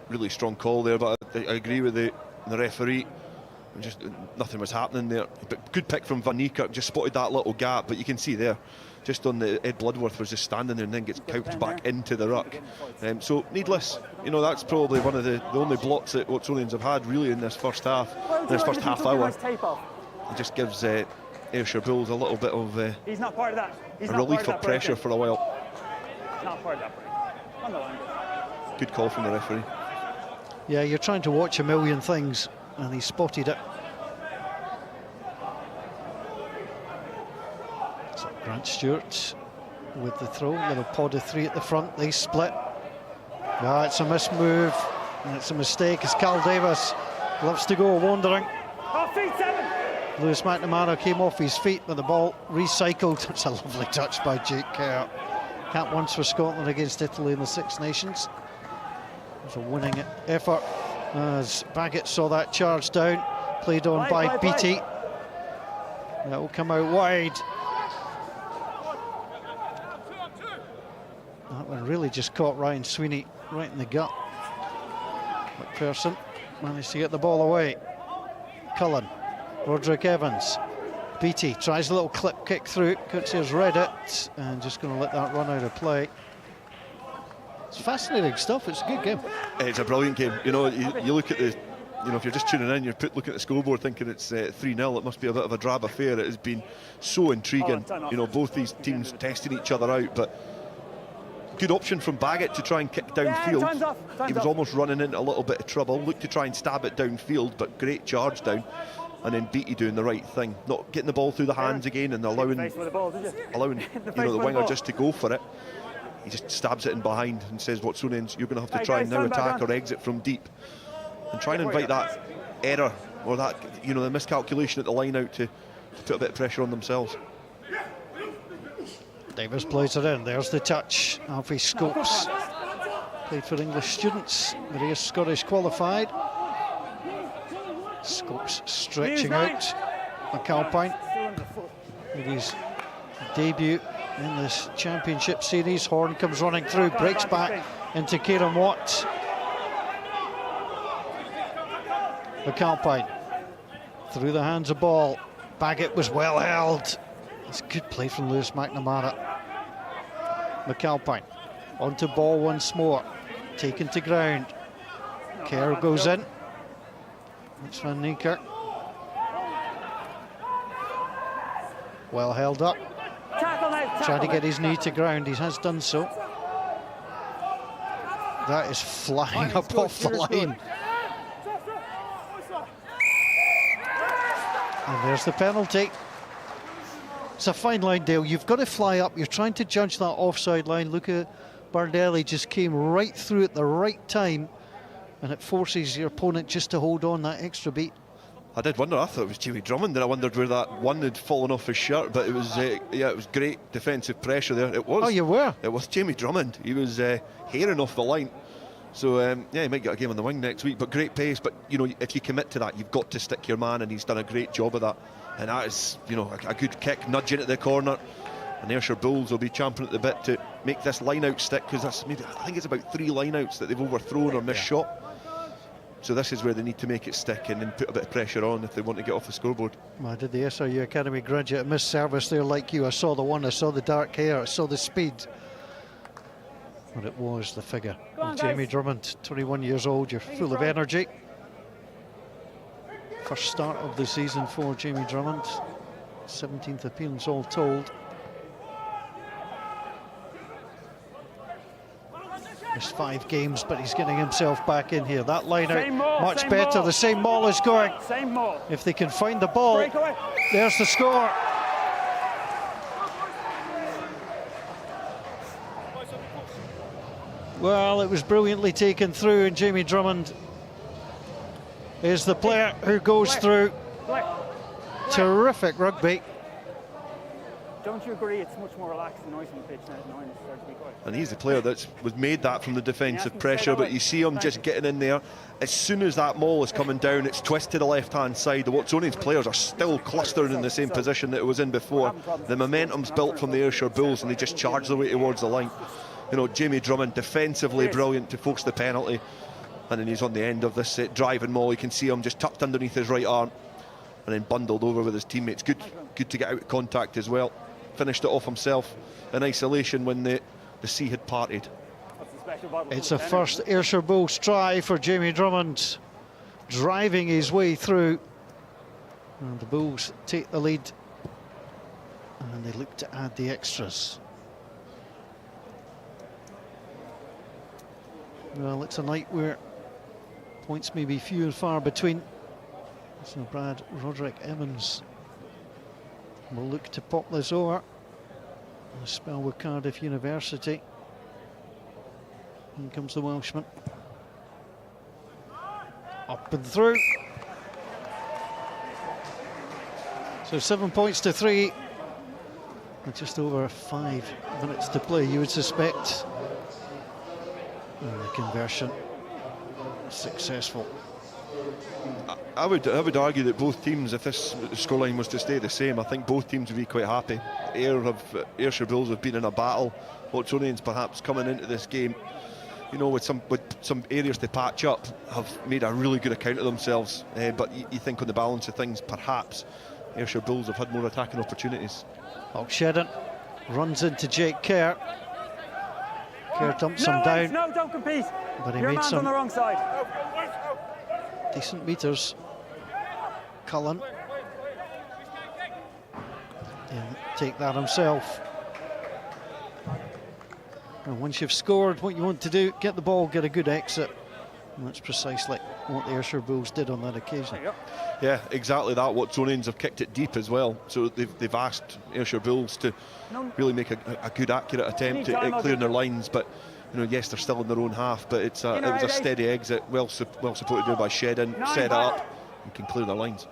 Really strong call there, but I agree with the referee. Just nothing was happening there. But good pick from Van Niekerk, just spotted that little gap, but you can see there, just on the Ed Bloodworth was just standing there and then gets couched back into the ruck. So needless, you know, that's probably one of the only blocks that Watsonians have had really in this first half, this first half hour. It just gives Ayrshire Bulls a little bit of he's not part of that. He's a relief of pressure for a while. He's not part of that break. On the line. Good call from the referee. Yeah, you're trying to watch a million things, and he spotted it. So Grant Stewart with the throw, little pod of 3 at the front, they split. Ah, it's a missed move, and it's a mistake as Carl Davis loves to go wandering. Oh, feet 7! Lewis McNamara came off his feet with the ball recycled. It's a lovely touch by Jake Kerr. Can't once for Scotland against Italy in the Six Nations. It was a winning effort as Baggett saw that charge down, played on by Beattie. That will come out wide. That one really just caught Ryan Sweeney right in the gut. McPherson managed to get the ball away. Cullen, Roderick Evans, Beattie tries a little clip kick through. Coatsy has read it and just going to let that run out of play. It's fascinating stuff. It's a good game. It's a brilliant game. You know, you look at the, you know, if you're just tuning in, you're looking at the scoreboard thinking it's 3-0. It must be a bit of a drab affair. It has been so intriguing. You know, both these teams testing each other out, but good option from Baggett to try and kick downfield. He was almost running into a little bit of trouble. Looked to try and stab it downfield, but great charge down. And then Beattie doing the right thing, not getting the ball through the hands again and allowing the winger just to go for it. He just stabs it in behind and says, Watsonians, you're going to have to try and now attack or exit from deep. And try and invite that error or that, you know, the miscalculation at the line out to put a bit of pressure on themselves. Davis plays it in. There's the touch. Alfie Scopes played for English students, but he is Scottish qualified. Scopes stretching out. McAlpine with his debut in this championship series. Horn comes running through, breaks back into Kieran Watt. McAlpine through the hands of ball. Baggett was well held. It's a good play from Lewis McNamara. McAlpine onto ball once more, taken to ground. Kerr goes in. It's Van Niekerk. Well held up. Trying to get his knee to ground. He has done so. That is flying up off the line. And there's the penalty. It's a fine line, Dale. You've got to fly up. You're trying to judge that offside line. Luca Bardelli just came right through at the right time, and it forces your opponent just to hold on that extra beat. I did wonder, I thought it was Jamie Drummond, and I wondered where that one had fallen off his shirt, but it was, yeah, it was great defensive pressure there. It was. Oh, you were? It was Jamie Drummond. He was herring off the line. So, yeah, he might get a game on the wing next week, but great pace. But, you know, if you commit to that, you've got to stick your man, and he's done a great job of that. And that is, you know, a good kick, nudging at the corner. And the Ayrshire Bulls will be champing at the bit to make this line-out stick, because that's maybe, I think it's about 3 line-outs that they've overthrown or missed shot. So this is where they need to make it stick and then put a bit of pressure on if they want to get off the scoreboard. I did the SRU Academy graduate miss service there like you. I saw the one, I saw the dark hair, I saw the speed. But it was the figure of Jamie Drummond, 21 years old, you're full of energy. First start of the season for Jamie Drummond. 17th appearance all told. Missed 5 games, but he's getting himself back in here. That line out much better. The same maul is going. Same maul. If they can find the ball, there's the score. Well, it was brilliantly taken through, and Jamie Drummond is the player who goes through. Play. Terrific rugby. Don't you agree it's much more relaxed and nice on the pitch now at 9 and start to be quiet? And he's the player that was made that from the defensive pressure, but you see him just getting in there. As soon as that maul is coming down, it's twist to the left-hand side. The Watsonians players are still clustering in the same position that it was in before. The momentum's built from the Ayrshire Bulls, and they just charge their way towards the line. You know, Jamie Drummond, defensively brilliant to force the penalty. And then he's on the end of this driving maul. You can see him just tucked underneath his right arm and then bundled over with his teammates. Good to get out of contact as well. Finished it off himself in isolation when the sea had parted. It's a first Ayrshire Bulls try for Jamie Drummond, driving his way through. And the Bulls take the lead, and they look to add the extras. Well, it's a night where points may be few and far between. So Brad Roderick Emmons will look to pop this over. A spell with Cardiff University. In comes the Welshman. Up and through. So 7 points to 3. With just over 5 minutes to play, you would suspect. And the conversion successful. I would argue that both teams, if this scoreline was to stay the same, I think both teams would be quite happy. Ayrshire Bulls have been in a battle. Watsonians perhaps coming into this game, you know, with some areas to patch up, have made a really good account of themselves. But you think on the balance of things, perhaps Ayrshire Bulls have had more attacking opportunities. Shedden runs into Jake Kerr. Kerr dumps him down. No, don't compete. But he Your made man's some on the wrong side. decent meters. Cullen. He'll take that himself. And once you've scored, what you want to do, get the ball, get a good exit. And that's precisely what the Ayrshire Bulls did on that occasion. Yeah, exactly that. Watsonians have kicked it deep as well. So they've asked Ayrshire Bulls to really make a good, accurate attempt at clearing their lines. But, you know, yes, they're still in their own half, but it was a steady exit, well supported there by Shedden, set it up, and can clear their lines.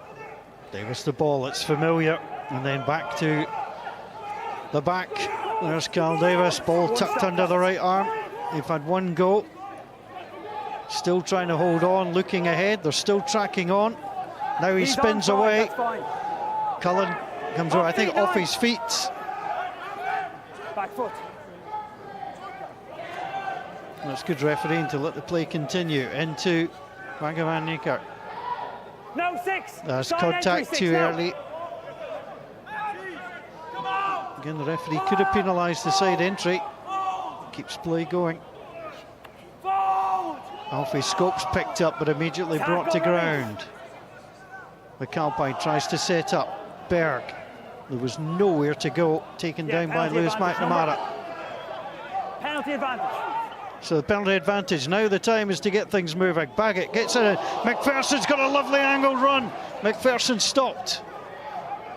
Davis the ball, it's familiar, and then back to the back. There's Carl Davis, ball tucked under the right arm. They've had one go. Still trying to hold on, looking ahead. They're still tracking on. Now he spins away. Cullen comes over, I think, off his feet. Back foot. That's good refereeing to let the play continue into Van Niekerk. No, 6. That's contact too early. Again, the referee could have penalised the side entry. Keeps play going. Alfie Scopes picked up but immediately brought to ground. McAlpine tries to set up. Berg. There was nowhere to go. Taken down by Lewis McNamara. Penalty advantage. So the penalty advantage. Now the time is to get things moving. Baggett gets it in. McPherson's got a lovely angled run. McPherson stopped.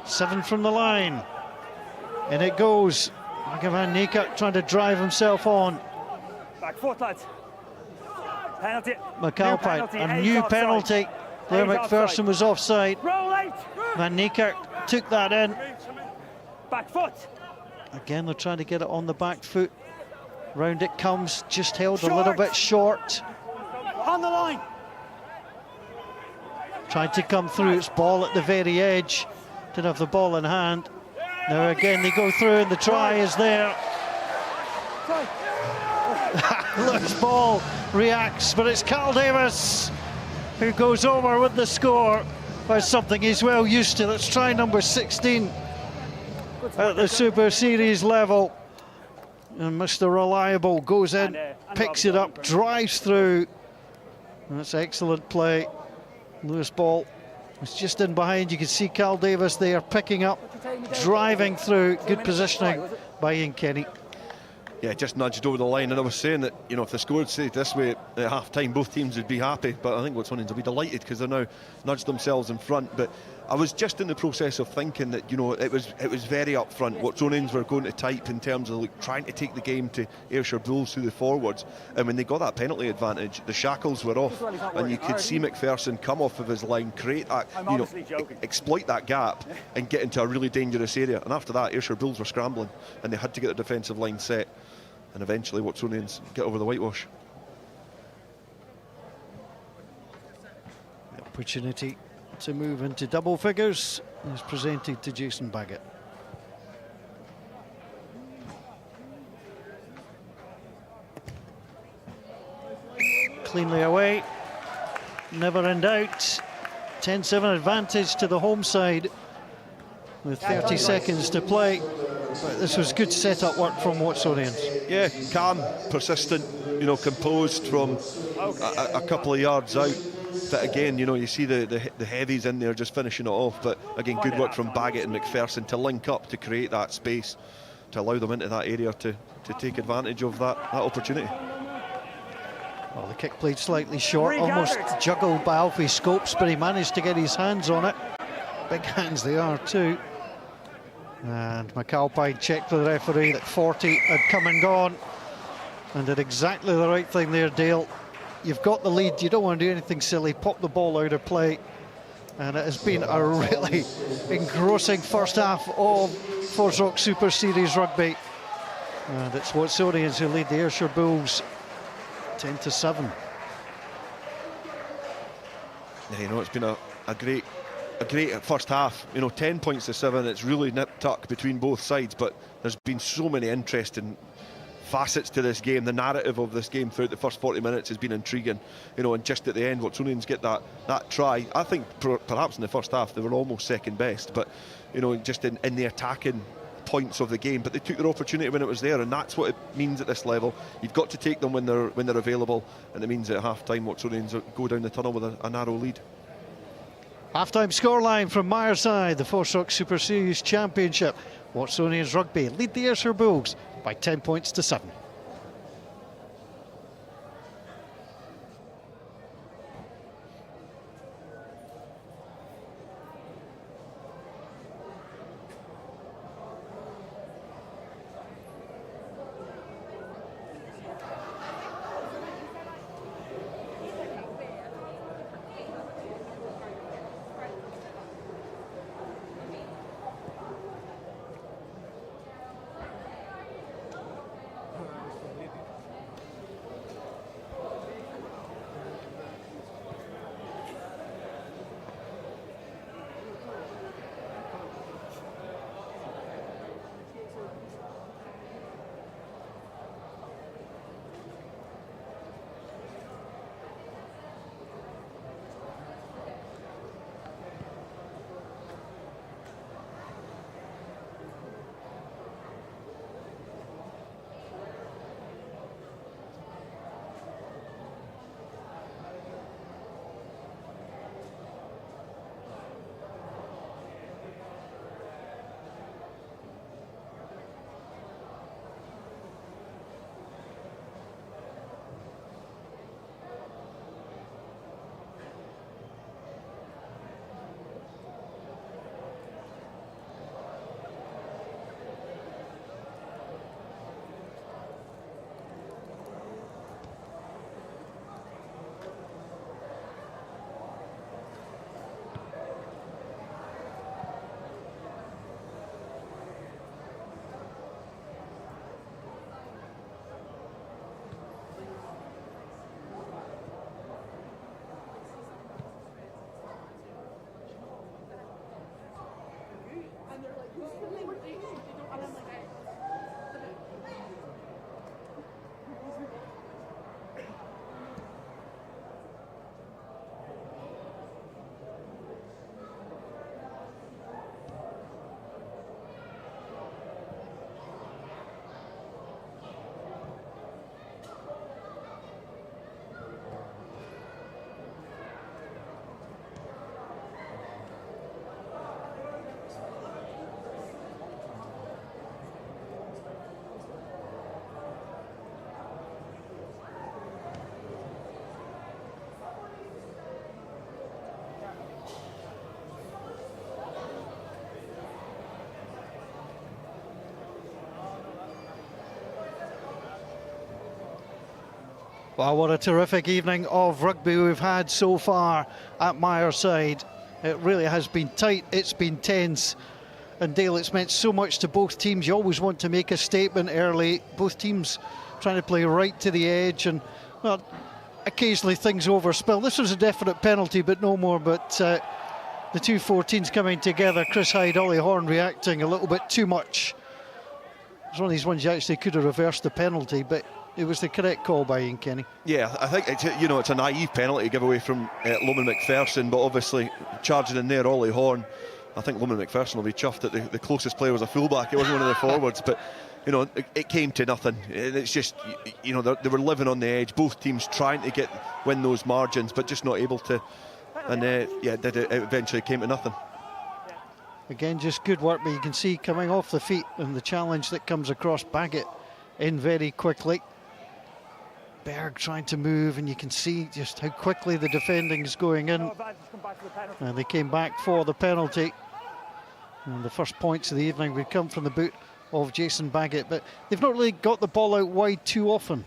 7 from the line. And it goes. Van Niekerk trying to drive himself on. Back foot, lads. Penalty. McAlpine, a new penalty. Where McPherson was offside. Van Niekerk took that in. Back foot. Again, they're trying to get it on the back foot. Round it comes, just held a little bit short. On the line. Tried to come through, it's ball at the very edge. Didn't have the ball in hand. Now again they go through and the try is there. Lewis Ball reacts, but it's Carl Davis who goes over with the score by something he's well used to. That's try number 16 at the Super Series level. And Mr. Reliable goes in, picks it up, drives through. And that's excellent play. Lewis Ball was just in behind. You can see Carl Davis there picking up, driving through. Good positioning by Ian Kenny. Yeah, just nudged over the line, and I was saying that, you know, if the score had stayed this way at half-time, both teams would be happy, but I think Watsonians will be delighted because they're now nudged themselves in front. But I was just in the process of thinking that, you know, it was very upfront. Watsonians were going to type in terms of like, trying to take the game to Ayrshire Bulls through the forwards. And when they got that penalty advantage, the shackles were off, and you could see McPherson come off of his line, create that, you know, exploit that gap and get into a really dangerous area. And after that, Ayrshire Bulls were scrambling, and they had to get their defensive line set. And eventually, Watsonians get over the whitewash. The opportunity to move into double figures is presented to Jason Baggett. Cleanly away, never in doubt. 10-7 advantage to the home side with 30 seconds to play. But this was good set-up work from Watsonians. Yeah, calm, persistent, you know, composed from a couple of yards out. But again, you know, you see the heavies in there just finishing it off. But again, good work from Baggett and McPherson to link up to create that space, to allow them into that area to take advantage of that opportunity. Well, the kick played slightly short, almost juggled by Alfie Scopes, but he managed to get his hands on it. Big hands they are too. And McAlpine checked with the referee that 40 had come and gone, and did exactly the right thing there, Dale. You've got the lead, you don't want to do anything silly, pop the ball out of play. And it has been a really engrossing first half of FOSROC Super Series Rugby. And it's Watsonians who lead the Ayrshire Bulls 10-7. Yeah, you know, it's been a great first half. You know, 10 points to 7. It's really nip-tuck between both sides, but there's been so many interesting facets to this game. The narrative of this game throughout the first 40 minutes has been intriguing. You know, and just at the end, Watsonians get that try. I think perhaps in the first half they were almost second best, but you know, just in the attacking points of the game. But they took their opportunity when it was there, and that's what it means at this level. You've got to take them when they're available, and it means at half-time Watsonians go down the tunnel with a narrow lead. Half-time scoreline from Myreside, the FOSROC Super Series Championship. Watsonians Rugby lead the Ayrshire Bulls by 10 points to 7. Well, what a terrific evening of rugby we've had so far at Myreside. It really has been tight, it's been tense. And Dale, it's meant so much to both teams. You always want to make a statement early. Both teams trying to play right to the edge, and well, occasionally things overspill. This was a definite penalty, but no more. But the two 14s coming together, Chris Hyde, Ollie Horn reacting a little bit too much. It's one of these ones you actually could have reversed the penalty, but it was the correct call by Ian Kenny. Yeah, I think it's, you know, it's a naive penalty to give away from Loman McPherson, but obviously charging in there, Ollie Horn. I think Loman McPherson will be chuffed that the closest player was a fullback. It wasn't one of the forwards, but you know, it came to nothing. It's just, you know, they were living on the edge. Both teams trying to win those margins, but just not able to. And yeah, it eventually came to nothing. Again, just good work, but you can see coming off the feet and the challenge that comes across Baggett in very quickly. Berg trying to move, and you can see just how quickly the defending is going in. And they came back for the penalty. And the first points of the evening would come from the boot of Jason Baggett, but they've not really got the ball out wide too often.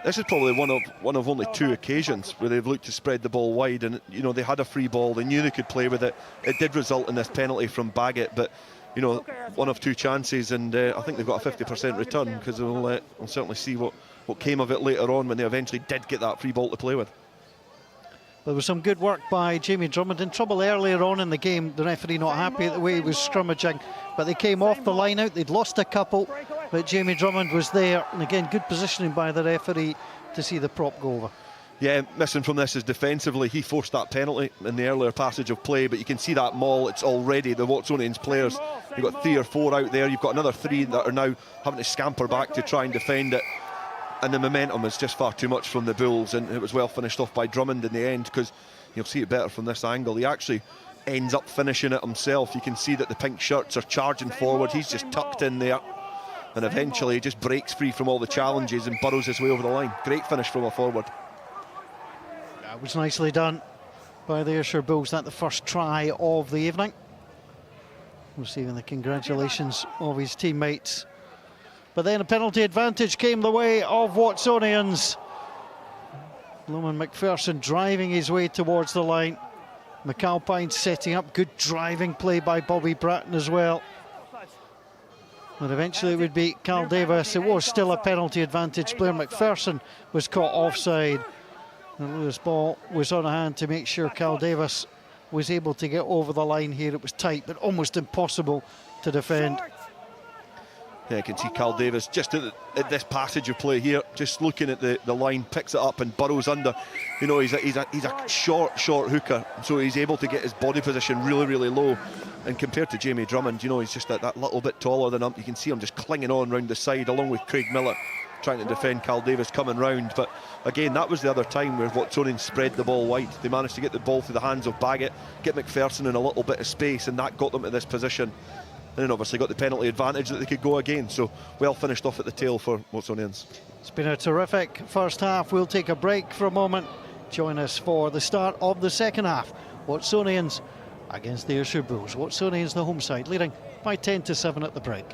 This is probably one of only two occasions where they've looked to spread the ball wide, and you know, they had a free ball, they knew they could play with it. It did result in this penalty from Baggett, but you know, one of two chances, and I think they've got a 50% return, because we'll certainly see what came of it later on when they eventually did get that free ball to play with. There was some good work by Jamie Drummond. In trouble earlier on in the game, the referee not happy at the way he was scrummaging, but they came off the line out. They'd lost a couple, but Jamie Drummond was there, and again, good positioning by the referee to see the prop go over. Yeah, missing from this is defensively. He forced that penalty in the earlier passage of play, but you can see that maul. It's already the Watsonians players. You've got 3 or 4 out there. You've got another 3 that are now having to scamper back to try and defend it. And the momentum is just far too much from the Bulls, and it was well finished off by Drummond in the end, because you'll see it better from this angle. He actually ends up finishing it himself. You can see that the pink shirts are charging forward. He's just tucked in there, and eventually he just breaks free from all the challenges and burrows his way over the line. Great finish from a forward. That was nicely done by the Ayrshire Bulls. That the first try of the evening, receiving the congratulations of his teammates. But then a penalty advantage came the way of Watsonians. Loman McPherson driving his way towards the line. McAlpine setting up, good driving play by Bobby Bratton as well. But eventually it would be Carl Davis. It was still a penalty advantage. Blair McPherson was caught offside. And Lewis Ball was on hand to make sure Carl Davis was able to get over the line here. It was tight, but almost impossible to defend. Yeah, you can see Carl Davis just at this passage of play here, just looking at the line, picks it up and burrows under. You know, he's a short hooker, so he's able to get his body position really, really low. And compared to Jamie Drummond, you know, he's just that little bit taller than him. You can see him just clinging on round the side, along with Craig Miller, trying to defend Carl Davis coming round. But again, that was the other time where Watsonians spread the ball wide. They managed to get the ball through the hands of Baggett, get McPherson in a little bit of space, and that got them to this position. And then obviously got the penalty advantage that they could go again. So well finished off at the tail for Watsonians. It's been a terrific first half. We'll take a break for a moment. Join us for the start of the second half. Watsonians against the Ayrshire Bulls. Watsonians the home side, leading by 10-7 at the break.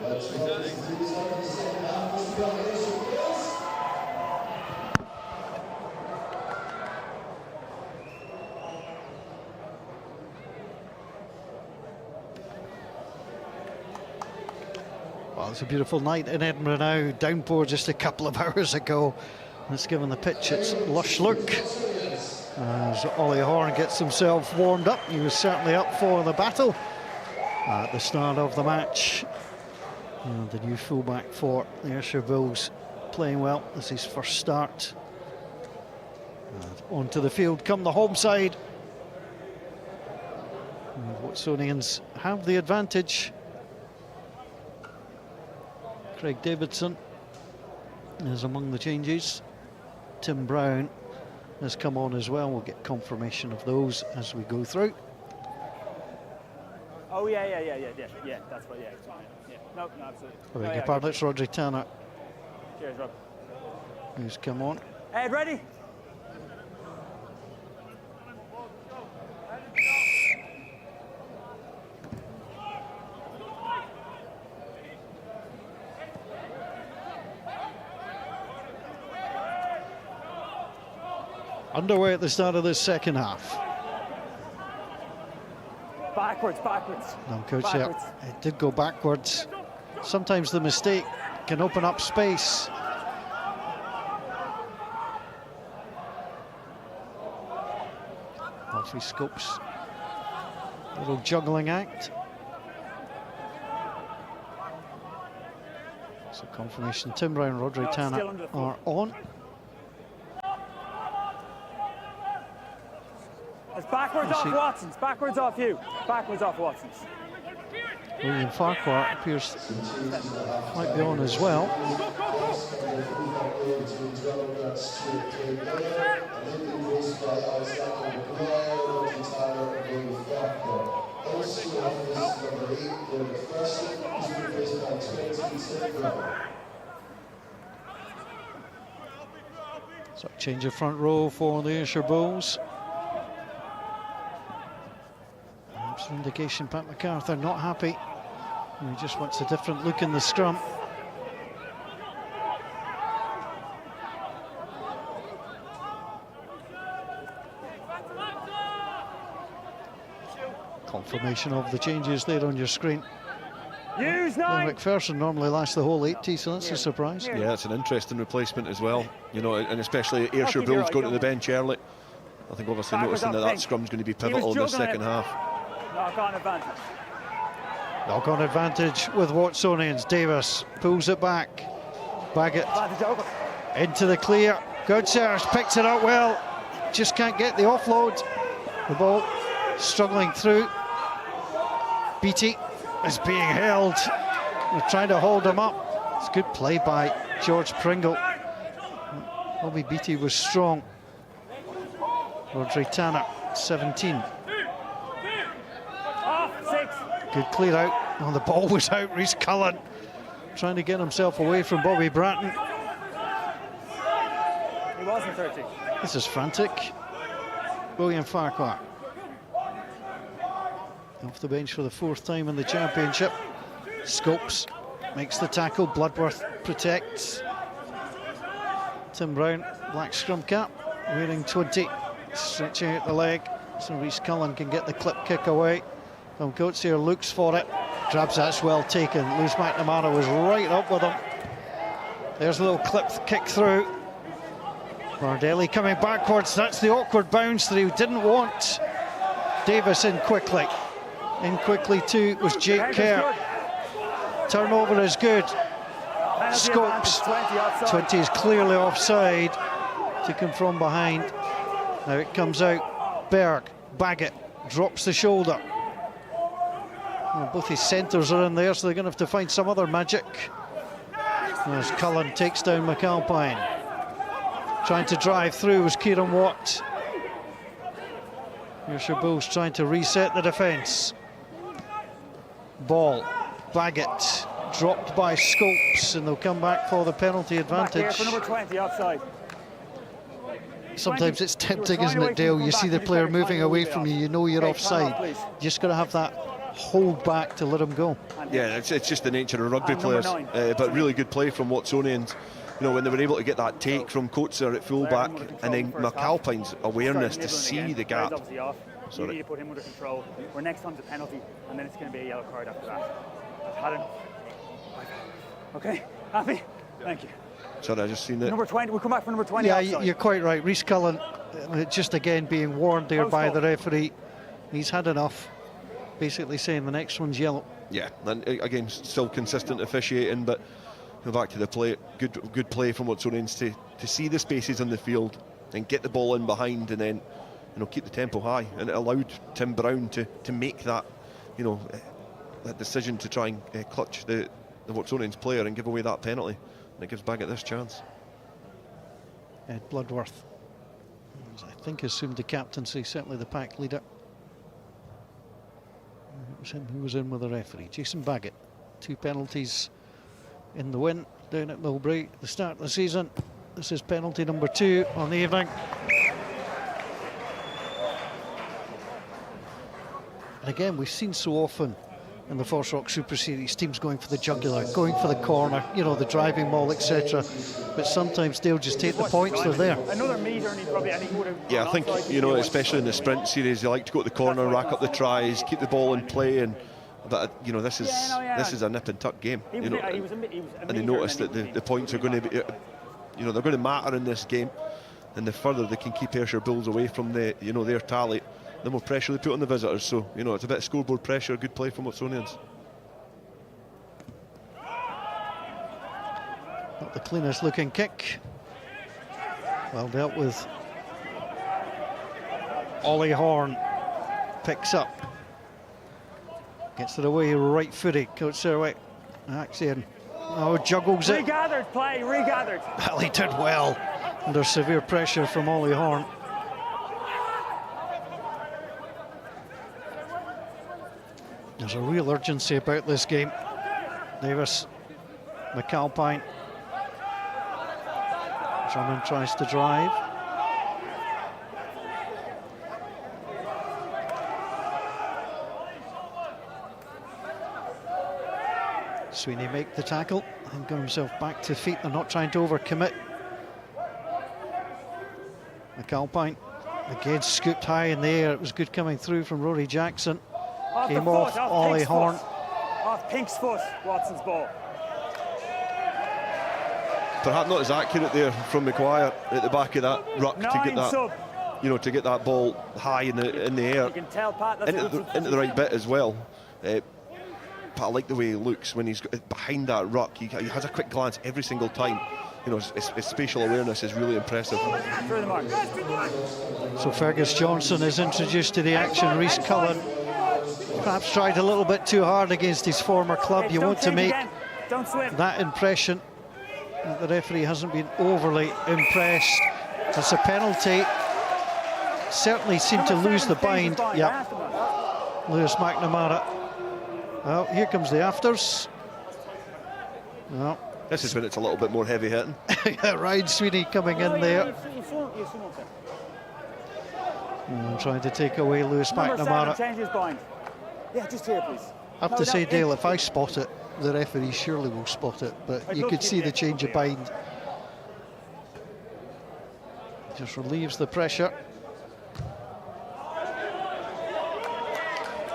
Well, it's a beautiful night in Edinburgh now. Downpour just a couple of hours ago. It's given the pitch its lush look. As Ollie Horn gets himself warmed up, he was certainly up for the battle at the start of the match. The new fullback for the Ayrshire Bulls playing well. This is his first start. And onto the field come the home side. And Watsonians have the advantage. Craig Davidson is among the changes. Tim Brown has come on as well. We'll get confirmation of those as we go through. Oh yeah, that's what, yeah. No, absolutely. I beg your pardon, it's Rodri Tanner Cheers, Rob. who's come on. Ed, ready? Underway at the start of this second half. Backwards. No, coach, yeah, it did go backwards. Sometimes the mistake can open up space. Off he scopes. Little juggling act. So confirmation, Tim Brown, Rodri Tanner are on. It's backwards off Watsons, backwards off you. Backwards off Watsons. William Farquhar appears might be on as well. So change of front row for the Ayrshire Bulls. Indication Pat MacArthur not happy. He just wants a different look in the scrum. Confirmation of the changes there on your screen. Use 9. McPherson normally lasts the whole 80, so that's a surprise. Yeah, it's an interesting replacement as well. You know, and especially Ayrshire Bulls going to the bench early. I think obviously noticing that scrum's going to be pivotal in the second half. Knock-on advantage. Knock-on advantage with Watsonians. Davis pulls it back. Baggett into the clear. Good search, picks it up well. Just can't get the offload. The ball struggling through. Beattie is being held. They're trying to hold him up. It's good play by George Pringle. Bobby Beattie was strong. Rodri Tanner, 17. Good clear out. Oh, the ball was out. Rhys Cullen trying to get himself away from Bobby Bratton. He wasn't 30. This is frantic. William Farquhar off the bench for the 4th time in the championship. Scopes makes the tackle. Bloodworth protects. Tim Brown, black scrum cap, wearing 20, stretching out the leg so Rhys Cullen can get the clip kick away. Tom Coates here looks for it. Grabs, that's well taken. Lewis McNamara was right up with him. There's a little clip kick through. Bardelli coming backwards. That's the awkward bounce that he didn't want. Davis in quickly. In quickly too was Jake Kerr. Turnover is good. Scopes. 20 is clearly offside. Took him from behind. Now it comes out. Berg. Baggett drops the shoulder. Well, both his centres are in there, so they're going to have to find some other magic. As Cullen takes down McAlpine. Trying to drive through was Kieran Watt. Ayrshire Bulls trying to reset the defence. Ball. Baggett. Dropped by Scopes, and they'll come back for the penalty advantage. Back here for number 20 outside. Sometimes it's tempting, isn't it, Dale? You see the player moving away from you, you know you're offside. You just got to have that hold back to let him go. Yeah, it's just the nature of rugby And players. number 9. But really good play from Watsonians. You know, when they were able to get that take from Coates at fullback, and then McAlpine's awareness to see the gap. Obviously off. You Sorry. need to put him under control. Where next time's a penalty, and then it's going to be a yellow card after that. I've had enough. Okay, happy? Thank you. Sorry, I just seen that. Number 20, we'll come back for number 20. Yeah, offside. you're quite right. Rhys Cullen, just again being warned there by the referee. He's had enough. Basically saying the next one's yellow. Yeah, and again, still consistent officiating, but back to the play. Good play from Watsonians to see the spaces on the field and get the ball in behind, and then keep the tempo high. And it allowed Tim Brown to make that that decision to try and clutch the Watsonians player and give away that penalty. And it gives Baggett this chance. Ed Bloodworth, I think, assumed the captaincy, certainly the pack leader. It was him who was in with the referee. Jason Baggett, 2 penalties in the win down at Millbrae at the start of the season. This is penalty number 2 on the evening. And again, we've seen so often in the FOSROC Super Series teams going for the jugular, going for the corner, the driving maul, etc. But sometimes they'll just take the points, they're there. Another meter, and he probably would have. Yeah, I think, especially in the sprint series, they like to go to the corner, rack up the tries, keep the ball in play, but this is a nip and tuck game. And they notice that the points are going to be, they're going to matter in this game, and the further they can keep Ayrshire Bulls away from their tally, the more pressure they put on the visitors. So it's a bit of scoreboard pressure. Good play from Watsonians. Not the cleanest looking kick. Well dealt with. Ollie Horn picks up. Gets it away right footed. Coach Serwick acts in. Oh, juggles it. Regathered play, regathered. Well, he did well under severe pressure from Ollie Horn. There's a real urgency about this game. Davis, McAlpine. Drummond tries to drive. Sweeney make the tackle and got himself back to feet. They're not trying to overcommit. McAlpine again scooped high in the air. It was good coming through from Rory Jackson. Came off Ollie Horn. Off Pink's foot, Watson's ball. Perhaps not as accurate there from McGuire at the back of that ruck to get that, to get that ball high in the air. You can tell, Pat, into the right bit as well. But I like the way he looks when he's behind that ruck. He has a quick glance every single time. His spatial awareness is really impressive. Through the mark. So Fergus Johnson is introduced to the action. Rhys Cullen perhaps tried a little bit too hard against his former club. You want to make that impression that the referee hasn't been overly impressed. It's a penalty. Certainly seemed to lose the bind. Yeah, Lewis McNamara. Well, here comes the afters. Well, this is when it's a little bit more heavy hitting. Yeah, Ryan Sweeney coming in there. Trying to take away Lewis McNamara. Change his bind. Yeah, just here, please. I have to say, Dale, if I spot it, the referee surely will spot it, but you could see the change of bind. Just relieves the pressure.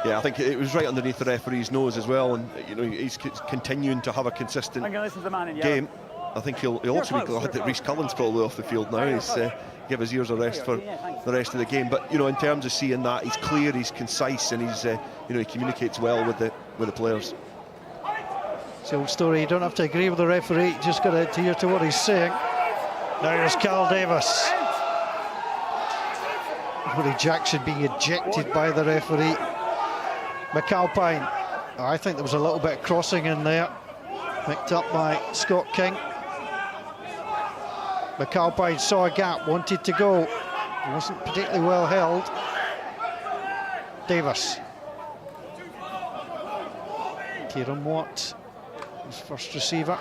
Yeah, I think it was right underneath the referee's nose as well, and he's continuing to have a consistent game. I think he'll also be glad that Rhys Cullen's probably off the field now. He's give his ears a rest for the rest of the game. But in terms of seeing that, he's clear, he's concise, and he's he communicates well with the players. It's the old story. You don't have to agree with the referee. You just got to adhere to what he's saying. Now here's Carl Davis. Rory Jackson being ejected by the referee. McAlpine. I think there was a little bit of crossing in there. Picked up by Scott King. McAlpine saw a gap, wanted to go. It wasn't particularly well held. Davis. Kieran Watt, his first receiver.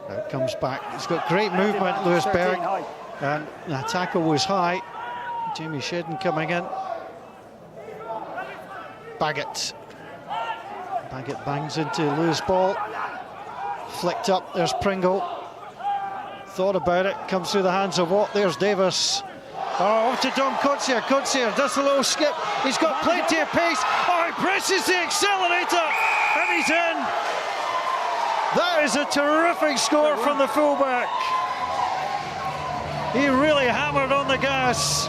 Now it comes back. He's got great movement, Lewis Berg. And the tackle was high. Jamie Shedden coming in. Baggett. Baggett bangs into loose ball. Flicked up, there's Pringle. Thought about it, comes through the hands of Watt, there's Davis. Oh, off to Dom Coetzee. Coetzee does a little skip. He's got plenty of pace. Oh, he presses the accelerator, and he's in. That is a terrific score from the fullback. He really hammered on the gas.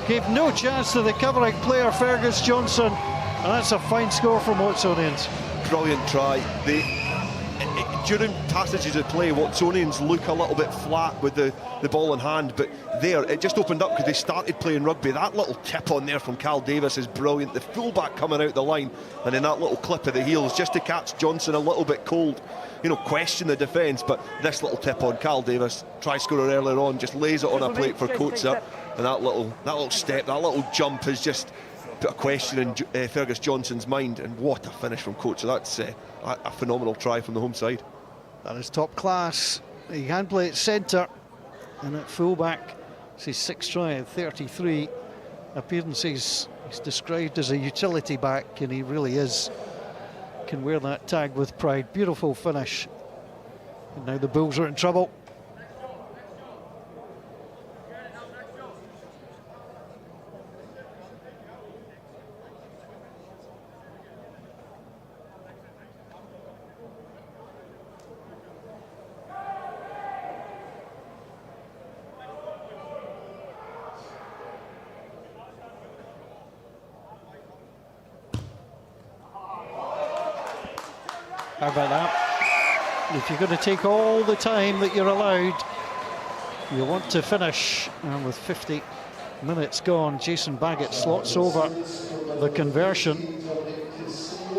Gave no chance to the covering player, Fergus Johnson. And that's a fine score from Watsonians. Brilliant try. During passages of play, Watsonians look a little bit flat with the ball in hand, but there, it just opened up because they started playing rugby. That little tip on there from Cal Davis is brilliant. The fullback coming out the line, and then that little clip of the heels just to catch Johnson a little bit cold. You know, question the defence, but this little tip on Cal Davis, try scorer earlier on, just lays it on a plate for Coetzee, and that little step, that little jump has just put a question in Fergus Johnson's mind, and what a finish from Coetzee. That's a phenomenal try from the home side. That is top class. He can play at centre, and at fullback, it's his 6th try at 33 appearances. He's described as a utility back, and he really is. Can wear that tag with pride. Beautiful finish. And now the Bulls are in trouble. How about that? If you're going to take all the time that you're allowed, you want to finish. And with 50 minutes gone, Jason Baggett slots over the conversion.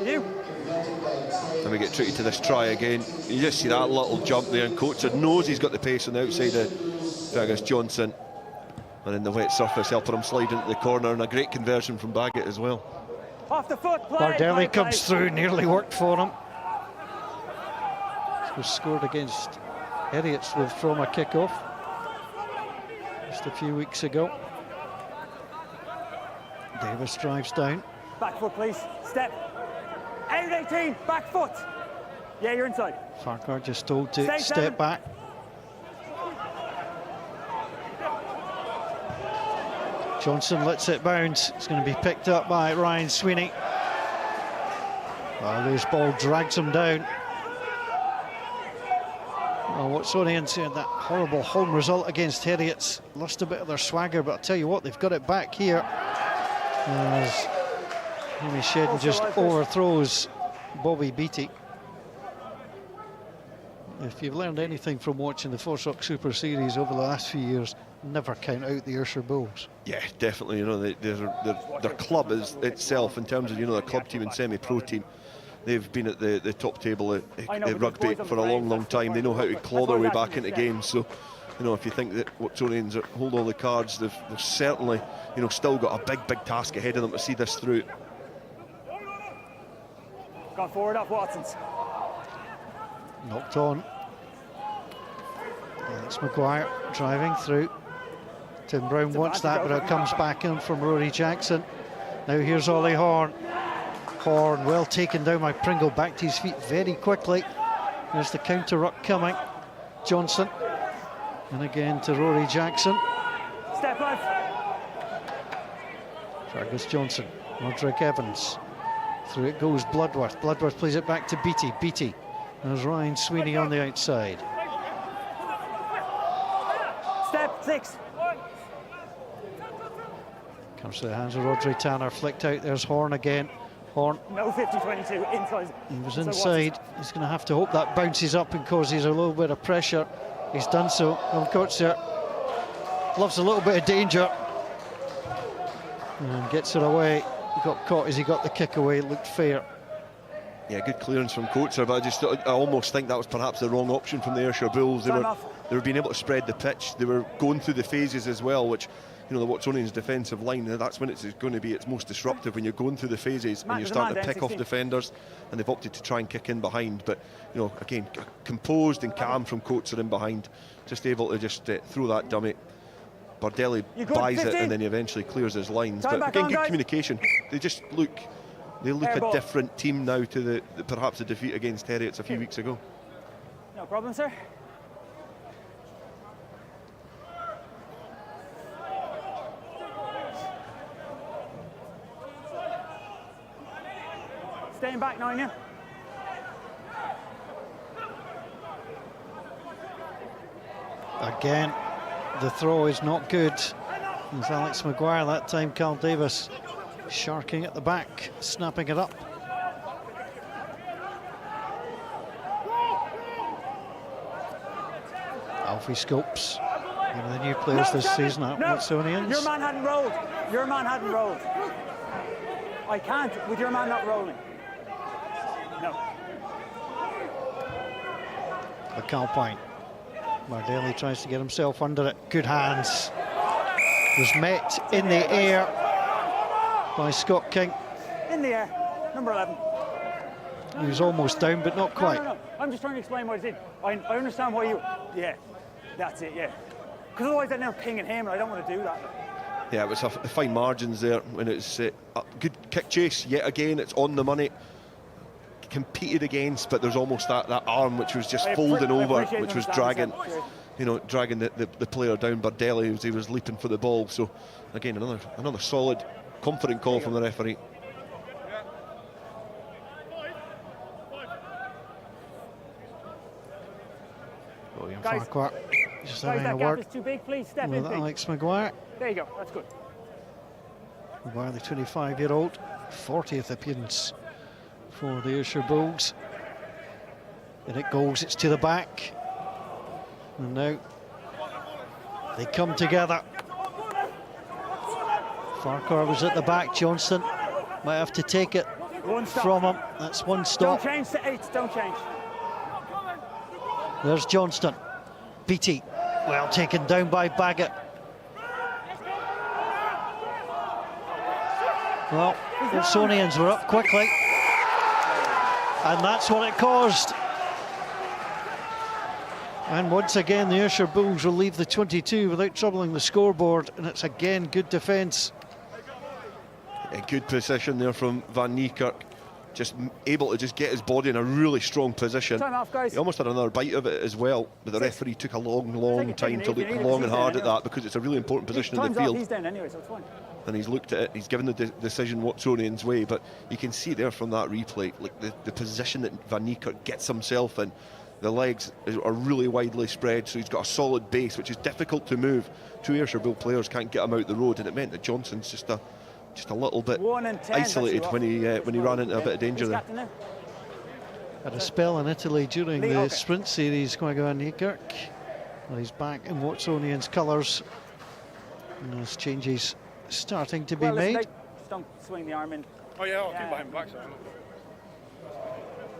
And we get treated to this try again. You just see that little jump there, and Coetzee knows he's got the pace on the outside of Fergus Johnson. And then the wet surface helping him slide into the corner, and a great conversion from Baggett as well. Off the foot, play. Bardelli comes through, nearly worked for him. Was scored against Heriots from a kickoff just a few weeks ago. Davis drives down. Back foot, please. Step. Out 18, back foot. Yeah, you're inside. Farquhar just told to step back. Johnson lets it bounce. It's going to be picked up by Ryan Sweeney. Loose ball drags him down. Watsonians had that horrible home result against Heriots. Lost a bit of their swagger, but I'll tell you what, they've got it back here. As Amy Shedden just overthrows Bobby Beattie. If you've learned anything from watching the FOSROC Super Series over the last few years, never count out the Ayrshire Bulls. Yeah, definitely. You know, their club is itself, in terms of, you know, the club team and semi-pro team. They've been at the top table at rugby for a long time. They know how to claw their way back into games. So, you know, if you think that Watsonians hold all the cards, they've certainly, you know, still got a big task ahead of them to see this through. Gone forward off Watson's. Knocked on. It's Maguire driving through. Tim Brown wants that, but it comes back in from Rory Jackson. Now here's Ollie Horn. Horn well taken down by Pringle, back to his feet very quickly. There's the counter ruck coming. Johnson. And again to Rory Jackson. Step left. Fergus Johnson. Roderick Evans. Through it goes Bloodworth. Bloodworth plays it back to Beattie. Beattie. There's Ryan Sweeney on the outside. Step 6. Comes to the hands of Rodri Tanner. Flicked out. There's Horn again. Horn. No 50-22 inside. He was inside. He's going to have to hope that bounces up and causes a little bit of pressure. He's done so. Coetzee loves a little bit of danger and gets it away. He got caught as he got the kick away. It looked fair. Yeah, good clearance from Coetzee, but I almost think that was perhaps the wrong option from the Ayrshire Bulls. They were being able to spread the pitch. They were going through the phases as well, which, you know, the Watsonians defensive line, that's when it's going to be its most disruptive, when you're going through the phases and you're starting to pick off defenders, and they've opted to try and kick in behind. But, you know, again, composed and calm from Coetzee in behind, just able to just throw that dummy. Bardelli buys it and then he eventually clears his lines. But again, good communication. They just look They look Airball. a different team now to the perhaps the defeat against Heriots a few weeks ago. No problem, sir. Staying back, Nine. Again, the throw is not good. It's Alex Maguire that time. Carl Davis sharking at the back, snapping it up. Alfie Scopes, one of the new players this season at Watsonians. Your man hadn't rolled. Your man hadn't rolled. I can't with your man not rolling. No. The Calpine. Mardelli tries to get himself under it. Good hands. Was met in the air by Scott King. In the air, number 11. He was almost down, but not quite. No. I'm just trying to explain what I did. I understand why you... Yeah, that's it, yeah. Because otherwise they're now pinging him, and I don't want to do that. Yeah, it was fine margins there when it's a good kick chase. Yet again, it's on the money. Competed against, but there's almost that arm which was just folding over, which was dragging, dragging the player down. Bardelli, as he was leaping for the ball. So again, another solid, confident call from the referee. William Farquhar just having a that word gap is too big, please step with in, please. Alex Maguire. There you go, that's good. Maguire, the 25-year-old, 40th appearance for the Ayrshire Bulls. And it goes, it's to the back. And now they come together. Farquhar was at the back, Johnston might have to take it from him. That's one stop. Don't change to 8, don't change. There's Johnston. Beattie, well taken down by Baggett. Well, Watsonians were up quickly. And that's what it caused. And once again, the Ayrshire Bulls will leave the 22 without troubling the scoreboard. And it's again good defence. A good position there from Van Niekerk. Just able to just get his body in a really strong position. Time off, guys. He almost had another bite of it as well, but the referee took a long time to look long and hard at that, because it's a really important position in the field. He's down anyway, so it's fine. And he's looked at it, he's given the decision Watsonians' way, but you can see there from that replay, like the position that Van Niekerk gets himself in. The legs are really widely spread, so he's got a solid base, which is difficult to move. Two Ayrshire Bull players can't get him out the road, and it meant that Johnson's just a little bit isolated when he ran into a bit of danger there. Had a spell in Italy during the sprint series, going Van Niekerk. Well, he's back in Watsonians colours. And there's changes starting to be made. Just don't swing the arm in. Oh yeah, I'll keep behind back. So.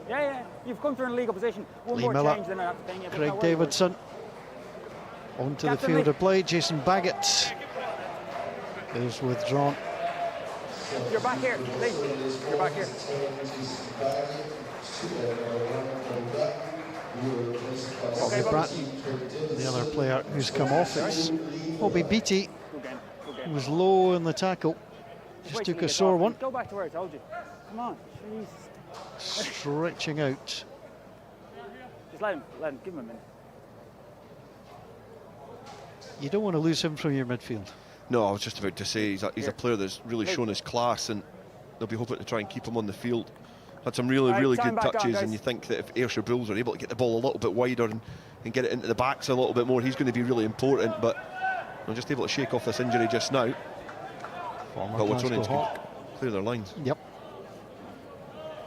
Yeah, you've come through in a legal position. One Lee more Miller, change, then I have to ping you. Craig Davidson onto the field of play. Jason Baggett is withdrawn. You're back here, please. You're back here. Bobby Bratton, the other player who's come off, it's Bobby Beattie, who was low in the tackle. Just took a sore one. Go back to where I told you. Come on, jeez. Stretching out. Just let him, give him a minute. You don't want to lose him from your midfield. No, I was just about to say he's a player that's really shown his class, and they'll be hoping to try and keep him on the field. Had some really good touches, and you think that if Ayrshire Bulls are able to get the ball a little bit wider and get it into the backs a little bit more, he's going to be really important. But I'm just able to shake off this injury just now. Former but Glasgow Watsonians Hawk. can clear their lines. Yep.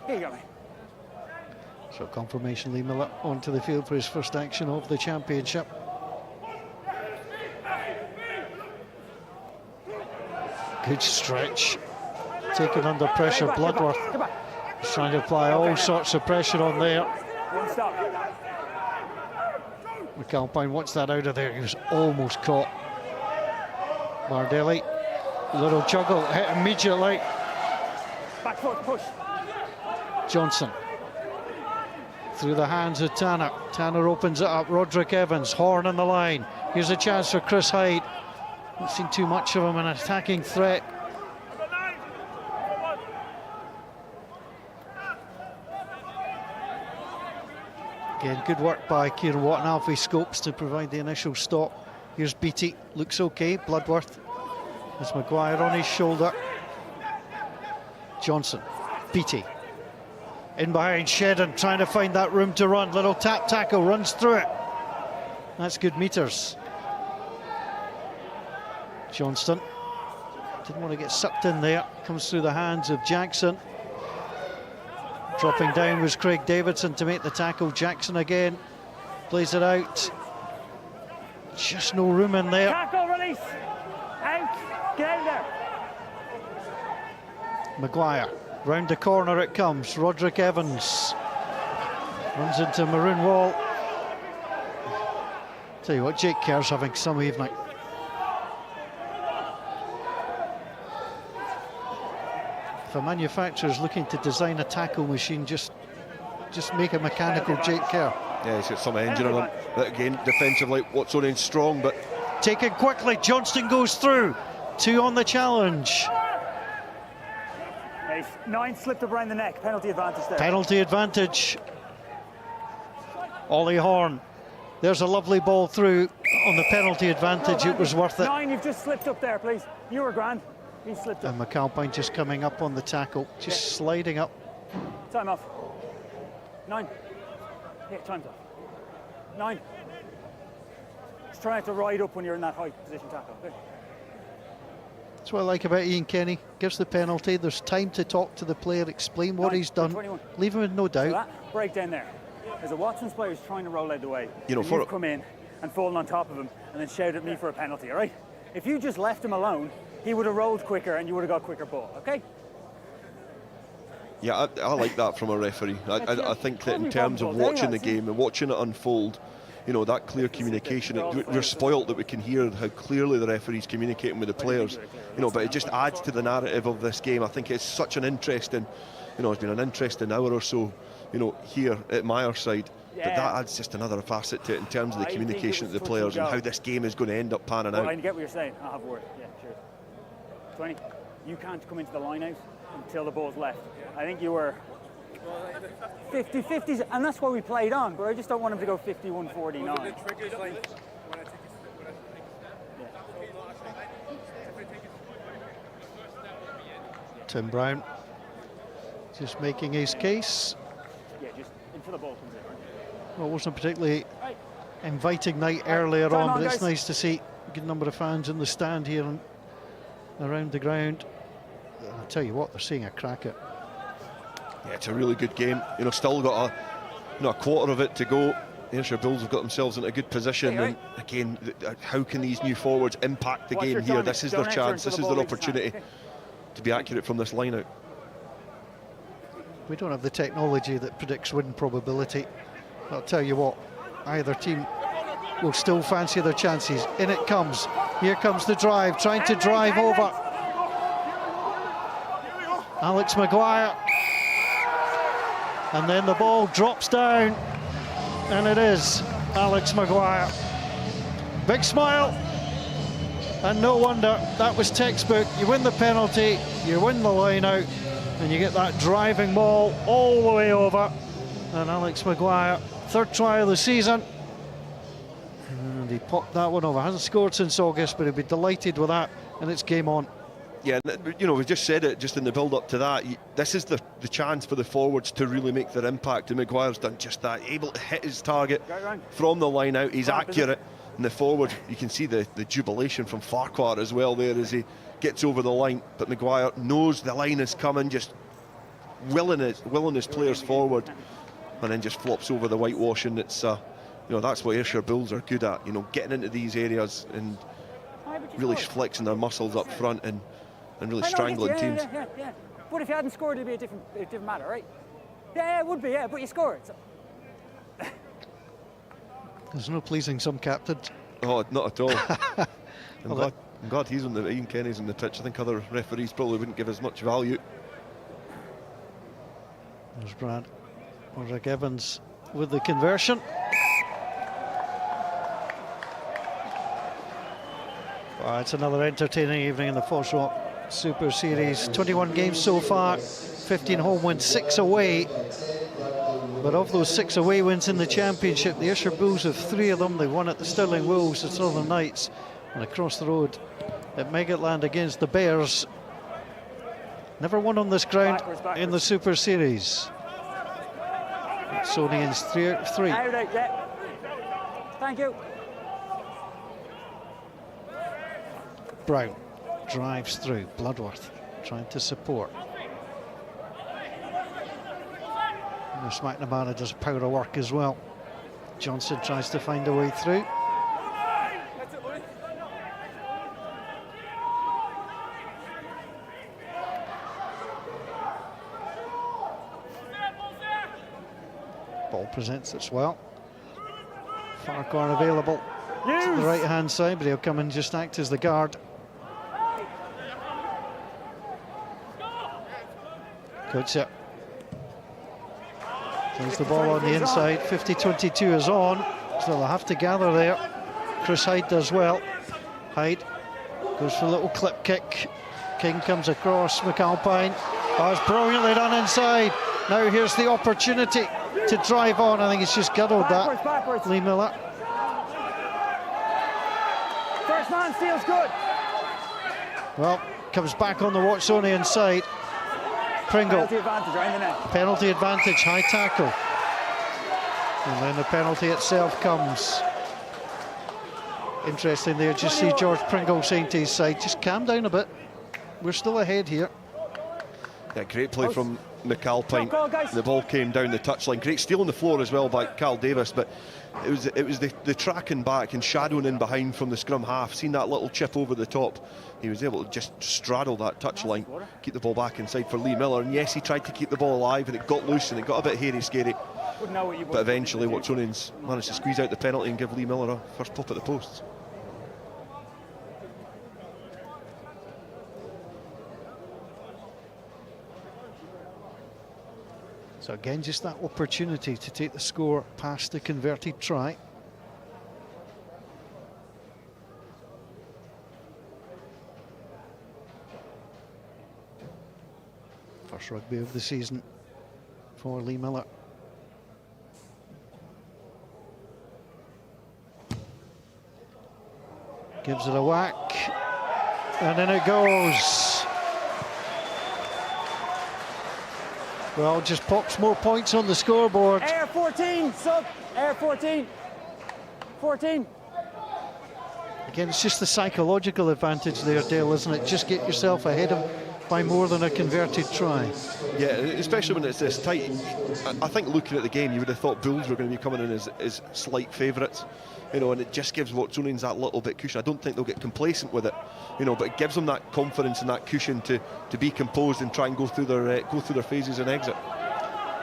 Here you go, mate. So confirmation, Lee Miller onto the field for his first action of the championship. Good stretch. Taken under pressure, Bloodworth. He's trying to apply all sorts of pressure on there. One stop. McAlpine wants that out of there. He was almost caught. Mardelli, little juggle, hit immediately. Back foot, push. Johnson. Through the hands of Tanner. Tanner opens it up. Roderick Evans, Horn on the line. Here's a chance for Chris Hyde. Not seen too much of him, an attacking threat. Again, good work by Kieran Watt and Alfie Scopes to provide the initial stop. Here's Beattie, looks okay. Bloodworth. There's Maguire on his shoulder. Johnson, Beattie. In behind Shedden, trying to find that room to run. Little tap tackle, runs through it. That's good meters. Johnston didn't want to get sucked in there. Comes through the hands of Jackson. Dropping down was Craig Davidson to make the tackle. Jackson again plays it out. Just no room in there. Tackle, release. Out. Get out there. Maguire, round the corner it comes. Roderick Evans runs into maroon wall. Tell you what, Jake Kerr's having some evening. If a manufacturer's looking to design a tackle machine, just make a mechanical Jake Kerr. Yeah, he's got some engine on him. But again, defensively, Watsonians strong, but taken quickly. Johnston goes through. 2 on the challenge. 9 slipped up around the neck. Penalty advantage there. Penalty advantage. Ollie Horn. There's a lovely ball through on the penalty advantage. It was worth it. 9, you've just slipped up there, please. You were grand. He slipped up. And McAlpine just coming up on the tackle, just sliding up. Time off. 9. Yeah, time's off. 9. Just try not to ride up when you're in that high position tackle. Okay. That's what I like about Ian Kenny. Gives the penalty. There's time to talk to the player, explain what 9, he's done. 21. Leave him with no doubt. So that breakdown there. There's a Watsons player who's trying to roll out the way. You know, you've come in and fallen on top of him and then shouted at me for a penalty, all right? If you just left him alone, he would have rolled quicker and you would have got quicker ball, okay? yeah, I like that from a referee. I think that in terms of watching the game and watching it unfold, you know, that clear communication, we're spoilt that we can hear how clearly the referee's communicating with the players, you know, but it just adds to the narrative of this game. I think it's such an interesting, you know, it's been an interesting hour or so, you know, here at Myreside, but that adds just another facet to it in terms of the communication to the players and how this game is going to end up panning out. I get what you're saying. I'll have a word. Yeah, cheers. 20, you can't come into the line out until the ball's left. I think you were 50-50s, and that's why we played on, but I just don't want him to go 51-49. Tim Brown just making his case. Yeah, just until the ball comes in, right? Well, it wasn't a particularly inviting night earlier on, but it's nice to see a good number of fans in the stand here and around the ground. I'll tell you what, they're seeing a crack at. Yeah, it's a really good game. You know, still got a quarter of it to go. The Ayrshire Bulls have got themselves in a good position. And again, how can these new forwards impact the game here? This is their chance. This is their opportunity to be accurate from this line out. We don't have the technology that predicts win probability. I'll tell you what, either team will still fancy their chances. In it comes. Here comes the drive, trying to drive over. Alex Maguire. And then the ball drops down, and it is Alex Maguire. Big smile, and no wonder, that was textbook. You win the penalty, you win the line out, and you get that driving ball all the way over. And Alex Maguire, 3rd try of the season, and he popped that one over. Hasn't scored since August, but he'd be delighted with that, and it's game on. Yeah, you know, we just said it just in the build-up to that. This is the chance for the forwards to really make their impact, and Maguire's done just that, able to hit his target from the line out. He's accurate, and the forward, you can see the jubilation from Farquhar as well there as he gets over the line, but Maguire knows the line is coming, just willing his players forward, and then just flops over the whitewash. And it's, you know, that's what Ayrshire Bulls are good at, you know, getting into these areas and really flexing their muscles up front and really strangling teams. Yeah. But if you hadn't scored, it'd be a different matter, right? Yeah, it would be, yeah, but you scored. So. There's no pleasing some captains. Oh, not at all. I'm glad he's on the Ian Kenny's on the pitch. I think other referees probably wouldn't give as much value. There's Brad. Roderick Evans with the conversion. It's another entertaining evening in the FOSROC Super Series. 21 games so far, 15 home wins, 6 away. But of those 6 away wins in the championship, the Ayrshire Bulls have 3 of them. They won at the Stirling Wolves, the Southern Knights, and across the road at Megatland against the Bears. Never won on this ground in the Super Series. Watsonians 3 out of 3. Thank you. Brown drives through. Bloodworth trying to support. McNamara does power of work as well. Johnson tries to find a way through. Ball presents its well. Farquhar available to the right hand side, but he'll come and just act as the guard. Kutzer plays the ball on the inside. 50-22 is on, so they'll have to gather there. Chris Hyde does well. Hyde goes for a little clip kick. King comes across. McAlpine. Oh, it's brilliantly done inside. Now here's the opportunity to drive on. I think he's just guddled that. Lee Miller. First man steals good. Well, comes back on the Watsonian side. Pringle. Penalty advantage right in the net. Penalty advantage, high tackle. And then the penalty itself comes. Interesting there, just see George Pringle saying to his side, just calm down a bit. We're still ahead here. Yeah, great play from McAlpine. The ball came down the touchline. Great steal on the floor as well by Carl Davis, but it was the tracking back and shadowing in behind from the scrum half. Seen that little chip over the top. He was able to just straddle that touchline, keep the ball back inside for Lee Miller. And yes, he tried to keep the ball alive, and it got loose and it got a bit hairy, scary. But eventually, Watsonians managed to squeeze out the penalty and give Lee Miller a first pop at the posts. So again, just that opportunity to take the score past the converted try. First rugby of the season for Lee Miller. Gives it a whack, and in it goes. Well, just pops more points on the scoreboard. Air 14, sub, Air 14. 14. Again, it's just the psychological advantage there, Dale, isn't it? Just get yourself ahead of by more than a converted try. Yeah, especially when it's this tight. I think looking at the game, you would have thought Bulls were going to be coming in as slight favourites, you know, and it just gives Watsonians that little bit cushion. I don't think they'll get complacent with it, you know, but it gives them that confidence and that cushion to be composed and try and go through their phases and exit.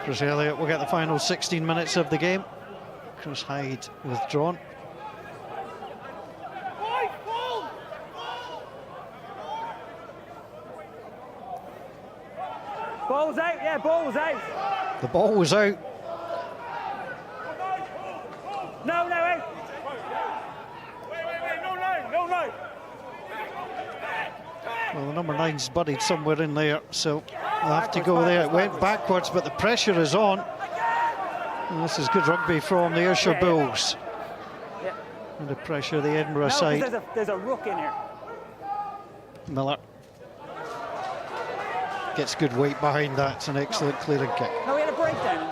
Chris Elliott will get the final 16 minutes of the game. Chris Hyde withdrawn. Ball was out, yeah, ball was out. The ball was out. No, out. No. Well, the number 9's buddied somewhere in there, so they'll have to go there. It went backwards, but the pressure is on. And this is good rugby from the Ayrshire Bulls. Yeah. Under pressure, the Edinburgh side. There's a ruck in here. Miller gets good weight behind that. It's an excellent clearing kick. No, we had a breakdown.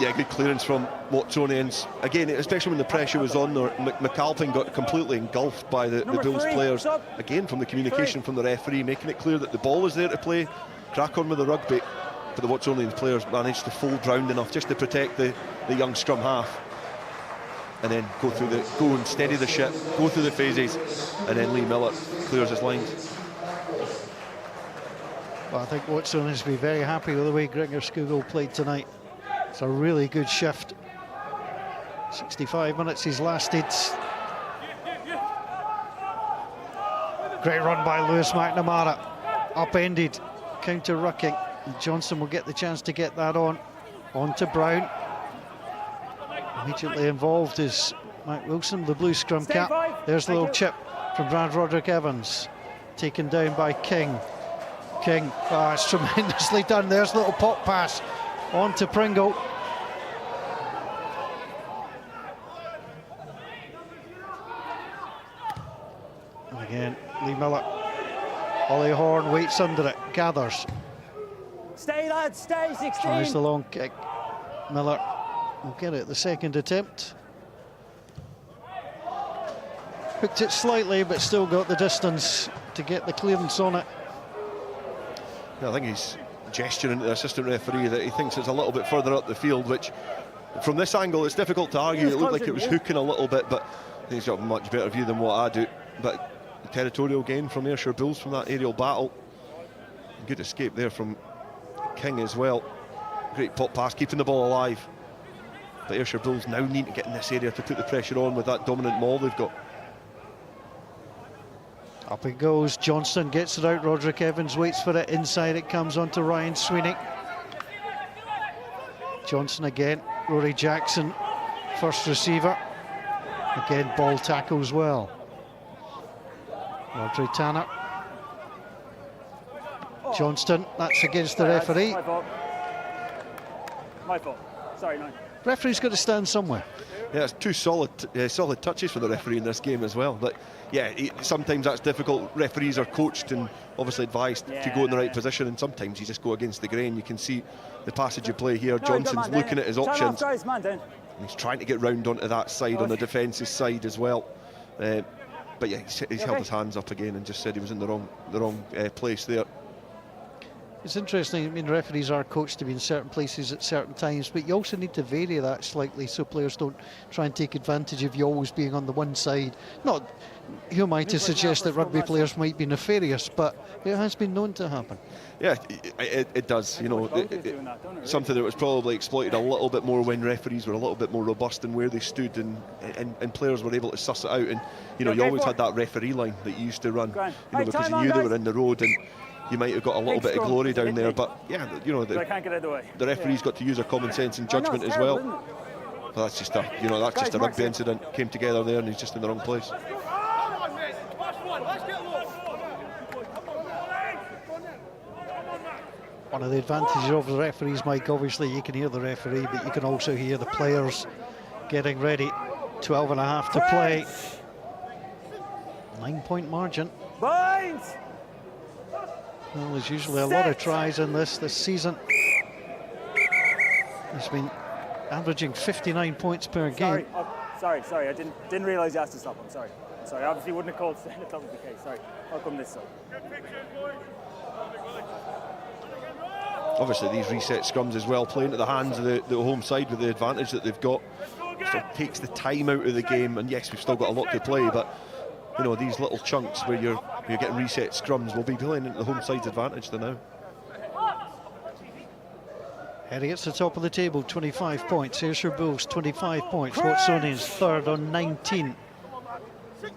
Yeah, good clearance from Watsonians. Again, especially when the pressure was on there, McAlpine got completely engulfed by the Bulls players. Again, from the communication from the referee, making it clear that the ball was there to play, crack on with the rugby. But the Watsonians players managed to fold round enough just to protect the young scrum half. And then go and steady the ship, go through the phases, and then Lee Miller clears his lines. Well, I think Watsonians will be very happy with the way Gregor Skugel played tonight. It's a really good shift. 65 minutes he's lasted. Great run by Lewis McNamara. Upended, counter-rucking. Johnson will get the chance to get that on to Brown. Immediately involved is Mike Wilson, the blue scrum cap. There's the little chip from Brad Roderick Evans. taken down by King. King, it's tremendously done. There's a little pop pass on to Pringle. And again, Lee Miller. Ollie Horn waits under it, gathers. Stay, lads, stay, 16. Tries the long kick. Miller will get it the second attempt. Hooked it slightly, but still got the distance to get the clearance on it. Yeah, I think he's gesturing to the assistant referee that he thinks it's a little bit further up the field, which from this angle it's difficult to argue. It looked like it was hooking a little bit, but he's got a much better view than what I do. But territorial gain from Ayrshire Bulls from that aerial battle. Good escape there from King as well. Great pop pass, keeping the ball alive. But Ayrshire Bulls now need to get in this area to put the pressure on with that dominant maul they've got. Up it goes, Johnston gets it out, Roderick Evans waits for it, inside it comes on to Ryan Sweeney. Johnston again, Rory Jackson, first receiver. Again, ball tackles well. Rodri Tanner. Johnston, that's against the referee. My fault. Sorry, no. Referee's got to stand somewhere. Yeah, it's two solid touches for the referee in this game as well. But yeah, sometimes that's difficult. Referees are coached and obviously advised to go in the right position, and sometimes you just go against the grain. You can see the passage of play here. Johnson's looking at his options. And he's trying to get round onto that side on the defence's side as well. But yeah, he's held his hands up again and just said he was in the wrong place there. It's interesting, I mean, referees are coached to be in certain places at certain times, but you also need to vary that slightly so players don't try and take advantage of you always being on the one side. Not, who am I to suggest that rugby players might be nefarious, but it has been known to happen. Yeah, it does, you know, something that was probably exploited a little bit more when referees were a little bit more robust in where they stood, and players were able to suss it out. And, you know, you always had that referee line that you used to run, you know, because you knew they were in the road, and you might have got a little bit of glory down there, but yeah, you know, the referee's got to use their common sense and judgment as well. But that's just a, you know, that's just a rugby incident. Came together there, and he's just in the wrong place. One of the advantages of the referees, Mike, obviously you can hear the referee, but you can also hear the players getting ready. 12 and a half to play. 9-point margin. Well, there's usually a lot of tries in this season. season. It's been averaging 59 points per game. Sorry, I didn't realise you asked to stop. I'm sorry. I obviously wouldn't have called if that was the case. Sorry, I'll come this side. Obviously these reset scrums as well play into the hands of the home side with the advantage that they've got. So it takes the time out of the game, and yes, we've still got a lot to play, but you know, these little chunks where you're getting reset scrums will be playing into the home side's advantage there now. Herriot's the top of the table, 25 points. Ayrshire Bulls, 25 points. Watsonians third on 19. It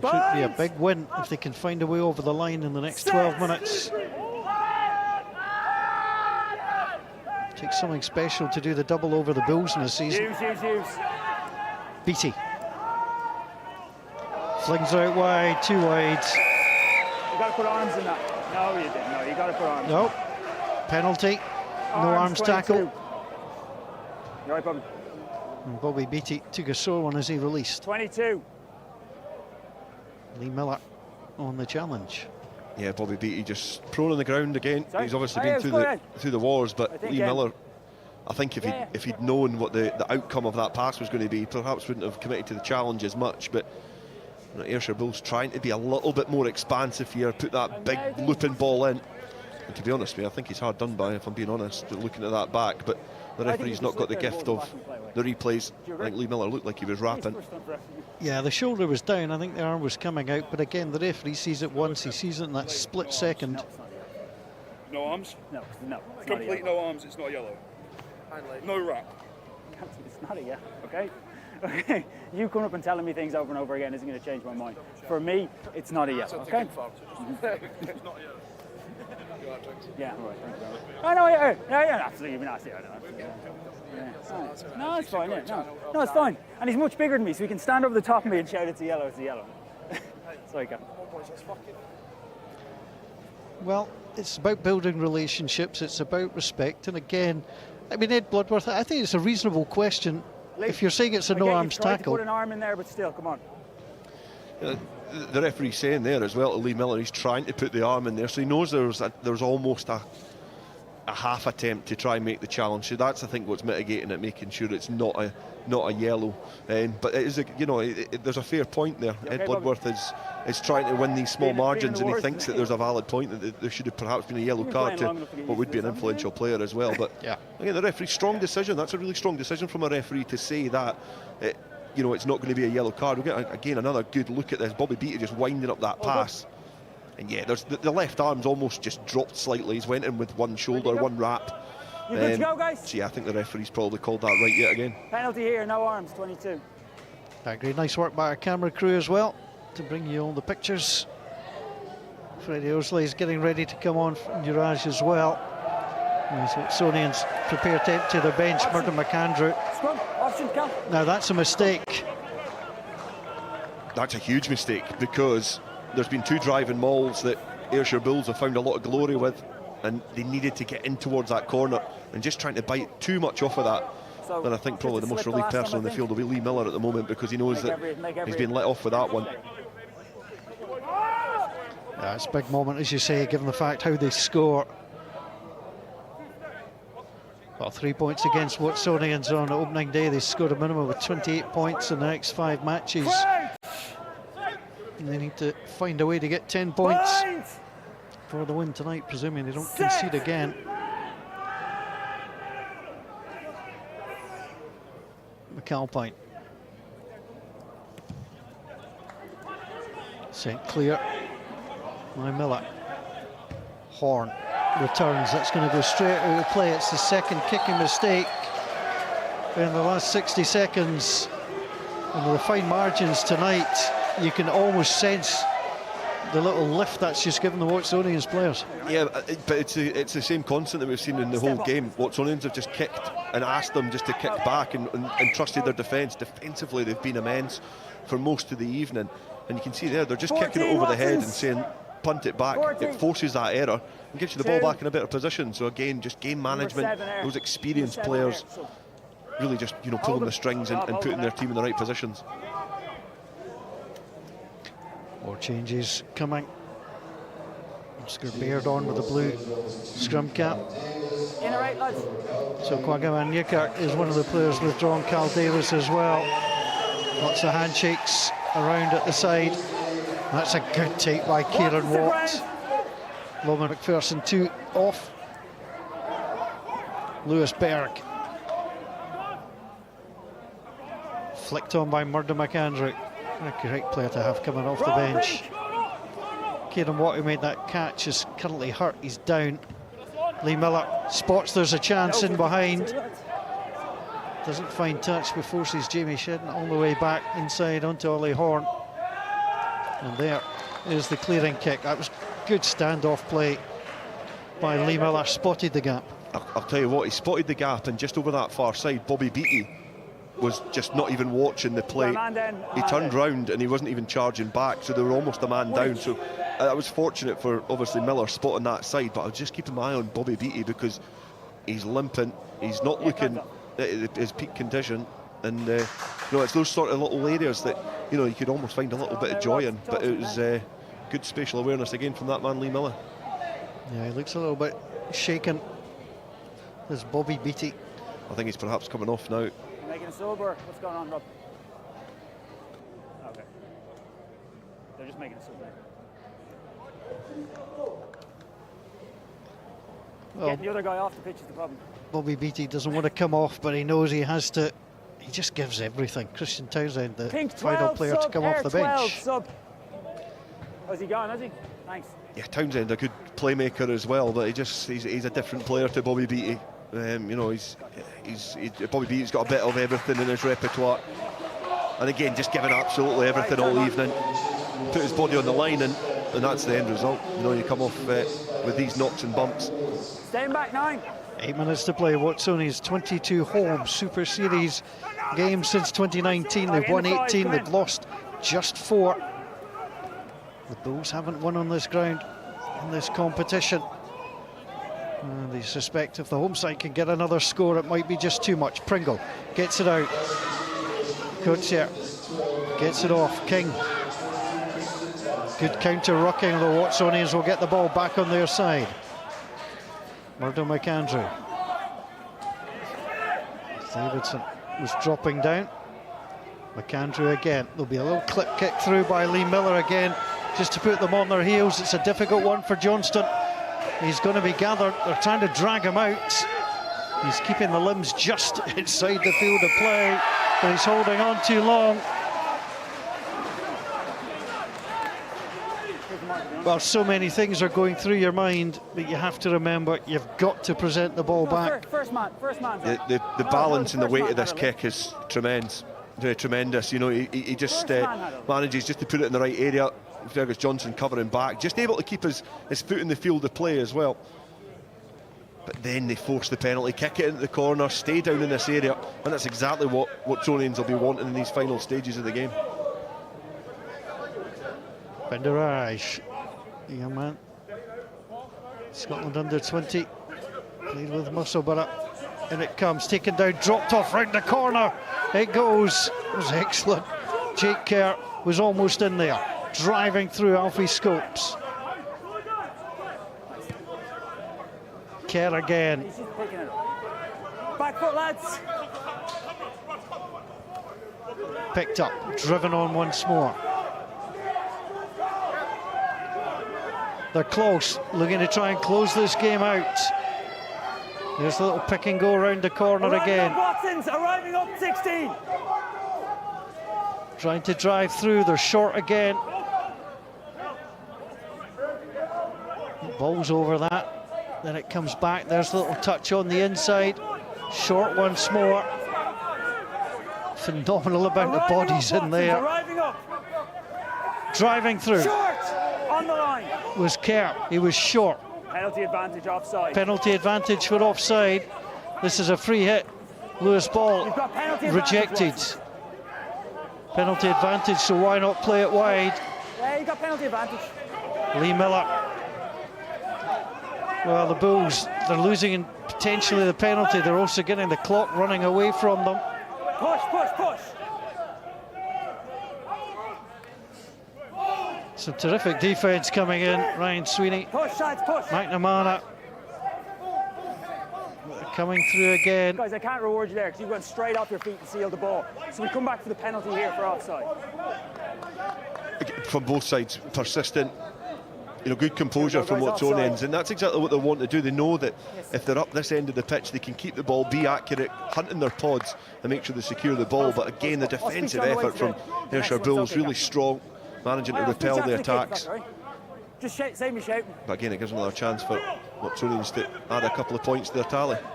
could be a big win if they can find a way over the line in the next 12 minutes. Takes something special to do the double over the Bulls in a season. Beattie. Flings out wide, too wide. You got to put arms in that. No, you didn't. No, you got to put arms. No. Penalty. No arms tackle. You're right, Bobby. And Bobby Beattie took a sore one as he released. 22. Lee Miller on the challenge. Yeah, Bobby Beattie just prone on the ground again. Sorry? He's obviously been through the wars, but Lee Miller, I think if he'd known what the outcome of that pass was going to be, perhaps wouldn't have committed to the challenge as much. But you know, Ayrshire Bulls trying to be a little bit more expansive here, put that big looping ball in. And to be honest with you, I think he's hard done by, if I'm being honest, looking at that back. But the referee's not got the gift of the replays. I think Lee Miller looked like he was rapping. Yeah, the shoulder was down. I think the arm was coming out. But again, the referee sees it once. He sees it in that split second. No arms? No. Complete no arms, it's not yellow. No wrap. It's not a yellow, okay? Okay, you coming up and telling me things over and over again isn't going to change my mind. For me, it's not a yellow, okay? It's not a yellow. Yeah, all right, thank you very much. Oh, no, yeah, absolutely, you've been asked, No, it's fine, yeah, no, it's fine. And he's much bigger than me, so he can stand over the top of me and shout, it's a yellow, it's a yellow. Sorry, Cap. Well, it's about building relationships, it's about respect, and again, I mean, Ed Bloodworth, I think it's a reasonable question. If you're saying it's a no-arms tackle. To put an arm in there, but still, come on. The referee's saying there as well to Lee Miller, he's trying to put the arm in there, so he knows there's almost a half attempt to try and make the challenge. So that's, I think, what's mitigating it, making sure it's not a yellow. But it is, there's a fair point there. Ed Bloodworth is trying to win these small margins, and he thinks that there's a valid point that there should have perhaps been a yellow card to what would be an influential player as well. But yeah, again, the referee, strong decision. That's a really strong decision from a referee to say that. It's not going to be a yellow card. We'll get again another good look at this. Bobby Beattie just winding up that pass. And yeah, there's the left arm's almost just dropped slightly. He's went in with one shoulder, one wrap. You good to go, guys? So yeah, I think the referee's probably called that right yet again. Penalty here, no arms, 22. I agree. Nice work by our camera crew as well to bring you all the pictures. Freddie Osley's getting ready to come on from Nuraj as well. As Watsonians prepare to empty their bench. Murdo McAndrew. Scrum, option, count. Now that's a mistake. That's a huge mistake, because there's been two driving mauls that Ayrshire Bulls have found a lot of glory with, and they needed to get in towards that corner, and just trying to bite too much off of that. So then I think probably the most relieved person on the field will be Lee Miller at the moment, because he knows that he's been let off with that one. Yeah, it's a big moment, as you say, given the fact how they score. Well, 3 points against Watsonians on opening day. They scored a minimum of 28 points in the next 5 matches. And they need to find a way to get 10 points for the win tonight, presuming they don't concede again. McAlpine. St. Clear. My Miller. Horn returns. That's going to go straight out of play. It's the second kicking mistake in the last 60 seconds. And with the fine margins tonight, you can almost sense the little lift that's just given the Watsonians players. Yeah, but it's the same constant that we've seen in the whole game. Watsonians have just kicked and asked them just to kick back and trusted their defence. Defensively, they've been immense for most of the evening. And you can see there, they're just kicking it over the head and saying, punt it back. It forces that error and gives you the ball back in a better position. So again, just game management, those experienced players really just, pulling the strings and putting their team in the right positions. More changes coming. Oscar Baird on with the blue scrum cap. So Kwagaman Newkirk is one of the players withdrawn. Cal Davis as well. Lots of handshakes around at the side. That's a good take by Kieran Watt. Loman McPherson 2 off. Lewis Berg. Flicked on by Murdo McAndrew. A great player to have coming off the bench. Kieran Watt, who made that catch, is currently hurt. He's down. Lee Miller spots there's a chance in behind. Doesn't find touch, but forces Jamie Shedden all the way back inside onto Ollie Horn. And there is the clearing kick. That was good standoff play by Lee Miller. Spotted the gap. I'll tell you what, he spotted the gap, and just over that far side, Bobby Beattie was just not even watching the play. He turned round and he wasn't even charging back, so they were almost a man down. So that was fortunate for obviously Miller spotting that side, but I'll just keep my eye on Bobby Beattie, because he's limping, he's not looking at his peak condition, and it's those sort of little areas that you could almost find a little bit of joy in. But it was good spatial awareness again from that man, Lee Miller. Yeah, he looks a little bit shaken. There's Bobby Beattie. I think he's perhaps coming off now. Making it sober. What's going on, Rob? Okay. They're just making it sober. Well, getting the other guy off the pitch is the problem. Bobby Beattie doesn't want to come off, but he knows he has to. He just gives everything. Christian Townsend, the final player to come off the bench. Sub. How's he gone, has he? Thanks. Yeah, Townsend, a good playmaker as well, but he's a different player to Bobby Beattie. Bobby Beattie's got a bit of everything in his repertoire, and again, just giving absolutely everything all evening. Put his body on the line, and that's the end result. You come off with these knocks and bumps. Staying back 9. 8 minutes to play. Watsonians 22 home Super Series games since 2019. They've won 18. They've lost just 4. The Bulls haven't won on this ground in this competition. And they suspect if the home side can get another score, it might be just too much. Pringle gets it out. Coetzee gets it off. King. Good counter-rucking. The Watsonians will get the ball back on their side. Murdo McAndrew. Davidson was dropping down. McAndrew again. There'll be a little clip kick through by Lee Miller again, just to put them on their heels. It's a difficult one for Johnston. He's going to be gathered. They're trying to drag him out. He's keeping the limbs just inside the field of play, but he's holding on too long. Well, so many things are going through your mind, but you have to remember you've got to present the ball back. First man. The balance and the weight of this kick is tremendous. Tremendous. You know, he just manages just to put it in the right area. Fergus Johnson covering back, just able to keep his foot in the field of play as well. But then they force the penalty, kick it into the corner, stay down in this area, and that's exactly what Watsonians will be wanting in these final stages of the game. Benderaj, the young man, Scotland under 20, played with Musselburgh, and it comes, taken down, dropped off round the corner. It goes. It was excellent. Jake Kerr was almost in there, driving through Alfie Scopes. Kerr again. Back foot, lads. Picked up, driven on once more. They're close, looking to try and close this game out. There's a little pick and go around the corner again. Watsons arriving up 16. Trying to drive through, they're short again. Ball's over that, then it comes back. There's a little touch on the inside. Short once more. Phenomenal amount of bodies in there. Driving through. Short on the line. Was Kerr, he was short. Penalty advantage offside. Penalty advantage for offside. This is a free hit. Lewis Ball rejected. Penalty advantage, so why not play it wide? Yeah, you got penalty advantage. Lee Miller. Well, the Bulls, they're losing in potentially the penalty. They're also getting the clock running away from them. Push. Some terrific defence coming in. Ryan Sweeney. Push, sides, push. McNamara. Coming through again. Guys, I can't reward you there because you went straight off your feet and sealed the ball. So we come back for the penalty here for offside. From both sides, persistent, you know, good composure from Watsonians, and that's exactly what they want to do. They know that if they're up this end of the pitch, they can keep the ball, be accurate, hunt in their pods, and make sure they secure the ball. But again, the defensive effort from Ayrshire Bulls really strong, managing to repel the attacks. Just save me shouting. But again, it gives another chance for Watsonians to add a couple of points to their tally. It's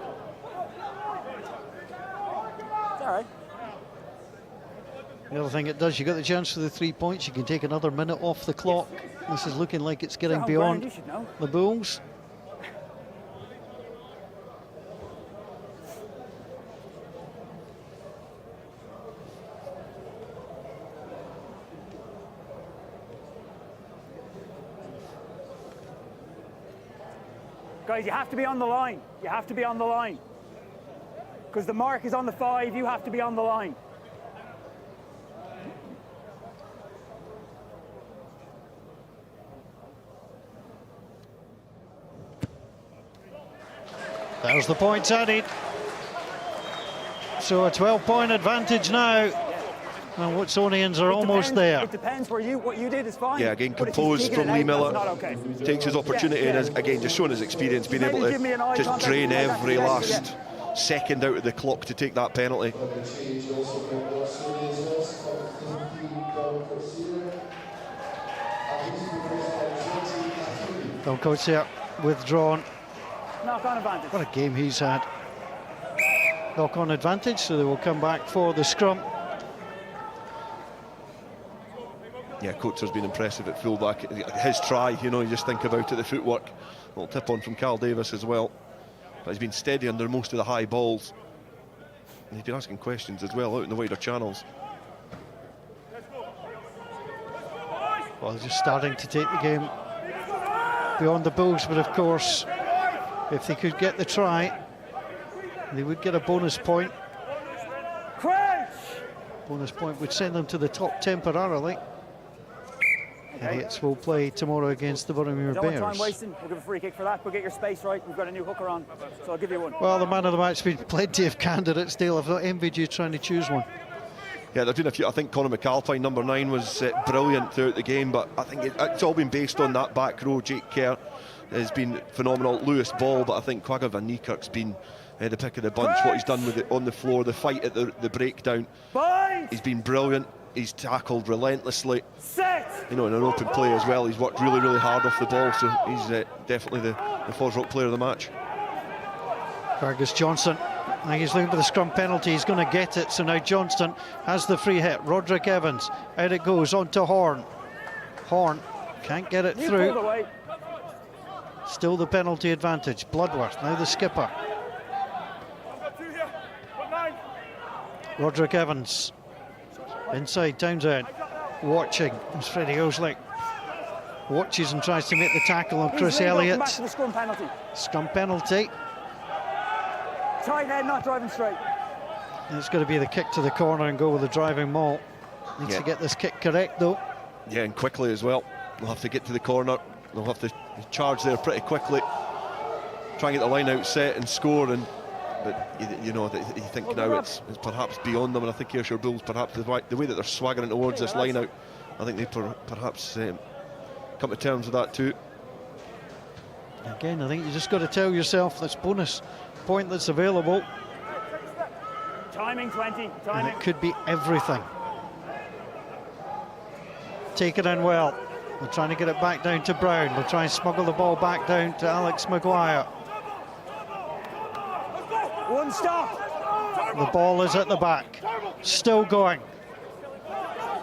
all right. The other thing it does, you got the chance for the 3 points, you can take another minute off the clock. This is looking like it's getting beyond the Bulls. Guys, you have to be on the line. You have to be on the line. Because the mark is on the 5, you have to be on the line. There's the points added. So a 12-point advantage now. And Watsonians are almost there. It depends what you did is fine. Yeah, again, composed from Lee Miller. Takes his opportunity and is, again, just showing his experience, being able to just drain every last second out of the clock to take that penalty. Don Coetzee withdrawn. Knock-on advantage. What a game he's had. Knock-on advantage, so they will come back for the scrum. Yeah, Coetzee's been impressive at fullback. His try, you know, you just think about it, the footwork. A little tip on from Carl Davis as well. But he's been steady under most of the high balls. And he's been asking questions as well out in the wider channels. Well, they're just starting to take the game beyond the Bulls, but of course, if they could get the try, they would get a bonus point. Crouch! Bonus point would send them to the top temporarily. Idiots will play tomorrow against the Boroughmuir Don't want time Bears. wasting. We'll give a free kick for that. We'll get your space right. We've got a new hooker on, so I'll give you one. Well, the man of the match has been plenty of candidates, Dale. I've not envied you trying to choose one. Yeah, there've been a few. I think Conor McAlpine, number 9, was brilliant throughout the game, but I think it's all been based on that back row. Jake Kerr has been phenomenal. Lewis Ball, but I think Quagga Van Niekerk's been the pick of the bunch. What he's done with it on the floor, the fight at the breakdown, he's been brilliant. He's tackled relentlessly. Set! You know, in an open play as well. He's worked really, really hard off the ball, so he's definitely the FOSROC player of the match. Fergus Johnson, I think he's looking for the scrum penalty. He's going to get it. So now Johnston has the free hit. Roderick Evans, out it goes on to Horn. Horn can't get it through. Still the penalty advantage. Bloodworth, now the skipper. Roderick Evans, inside Townsend, watching as Freddie Oslick watches and tries to make the tackle on Chris Elliott. Back to the scrum penalty. Scrum penalty. Tight head, not driving straight. And it's going to be the kick to the corner and go with the driving maul. Needs to get this kick correct though. Yeah, and quickly as well. They'll have to get to the corner. They'll have to charge there pretty quickly. Try and get the line out set and score. But you know, you think now it's perhaps beyond them, and I think Ayrshire Bulls, perhaps the way that they're swaggering towards this line out, I think they perhaps come to terms with that too. Again, I think you just got to tell yourself this bonus point that's available. Timing 20, And timing. it could be everything. Take it in well. We're trying to get it back down to Brown. We'll try and smuggle the ball back down to Alex Maguire. One stop. The ball is at the back. Still going.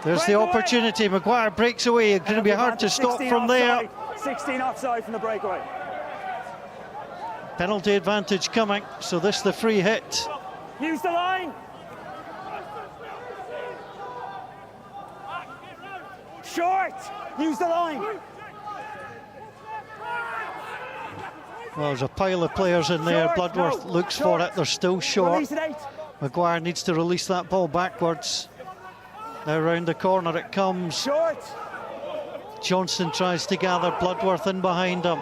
There's the opportunity. Maguire breaks away. It's going to be hard to stop from there. 16 offside from the breakaway. Penalty advantage coming. So this the free hit. Use the line. Short. Use the line. Well, there's a pile of players in there. Short, Bloodworth no, looks short. for it. They're still short. Release it 8. Maguire needs to release that ball backwards. Now round the corner it comes. Short. Johnston tries to gather Bloodworth in behind him.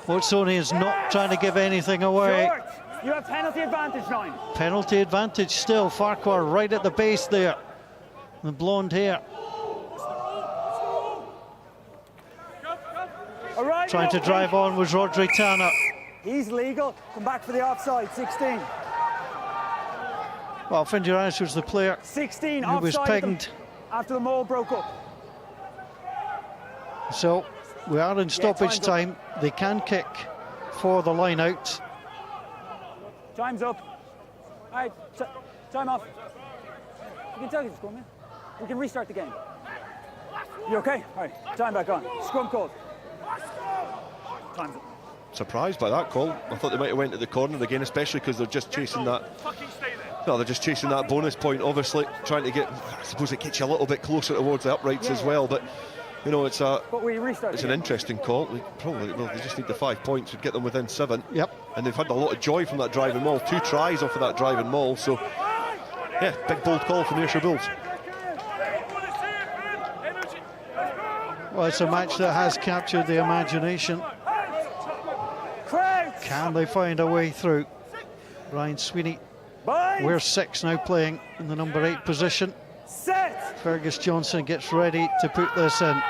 Watsonians not trying to give anything away. Short. You have penalty advantage, 9. Penalty advantage still. Farquhar right at the base there. The blonde hair. Trying to drive on was Rodri Tanner. He's legal. Come back for the offside. 16. Well, Fingeras was the player 16 who was offside pinged. after the maul broke up. So we are in stoppage time's up. time. They can kick for the line out. Time's up. All right, time off. You can tell you to score, man. We can restart the game. You okay? All right, time back on. Scrum called. Time's up. Surprised by that call. I thought they might have went to the corner again, especially because they're just chasing that. No, they're just chasing that bonus point. Obviously, trying to get. I suppose it gets you a little bit closer towards the uprights as well. But you know, it's an interesting call. They just need the 5 points to get them within 7. Yep. And they've had a lot of joy from that driving maul. 2 tries off of that driving maul. So yeah, big bold call from the Ayrshire Bulls. Well, it's a match that has captured the imagination. Can they find a way through? Ryan Sweeney, we're 6 now playing in the number 8 position. Fergus Johnson gets ready to put this in.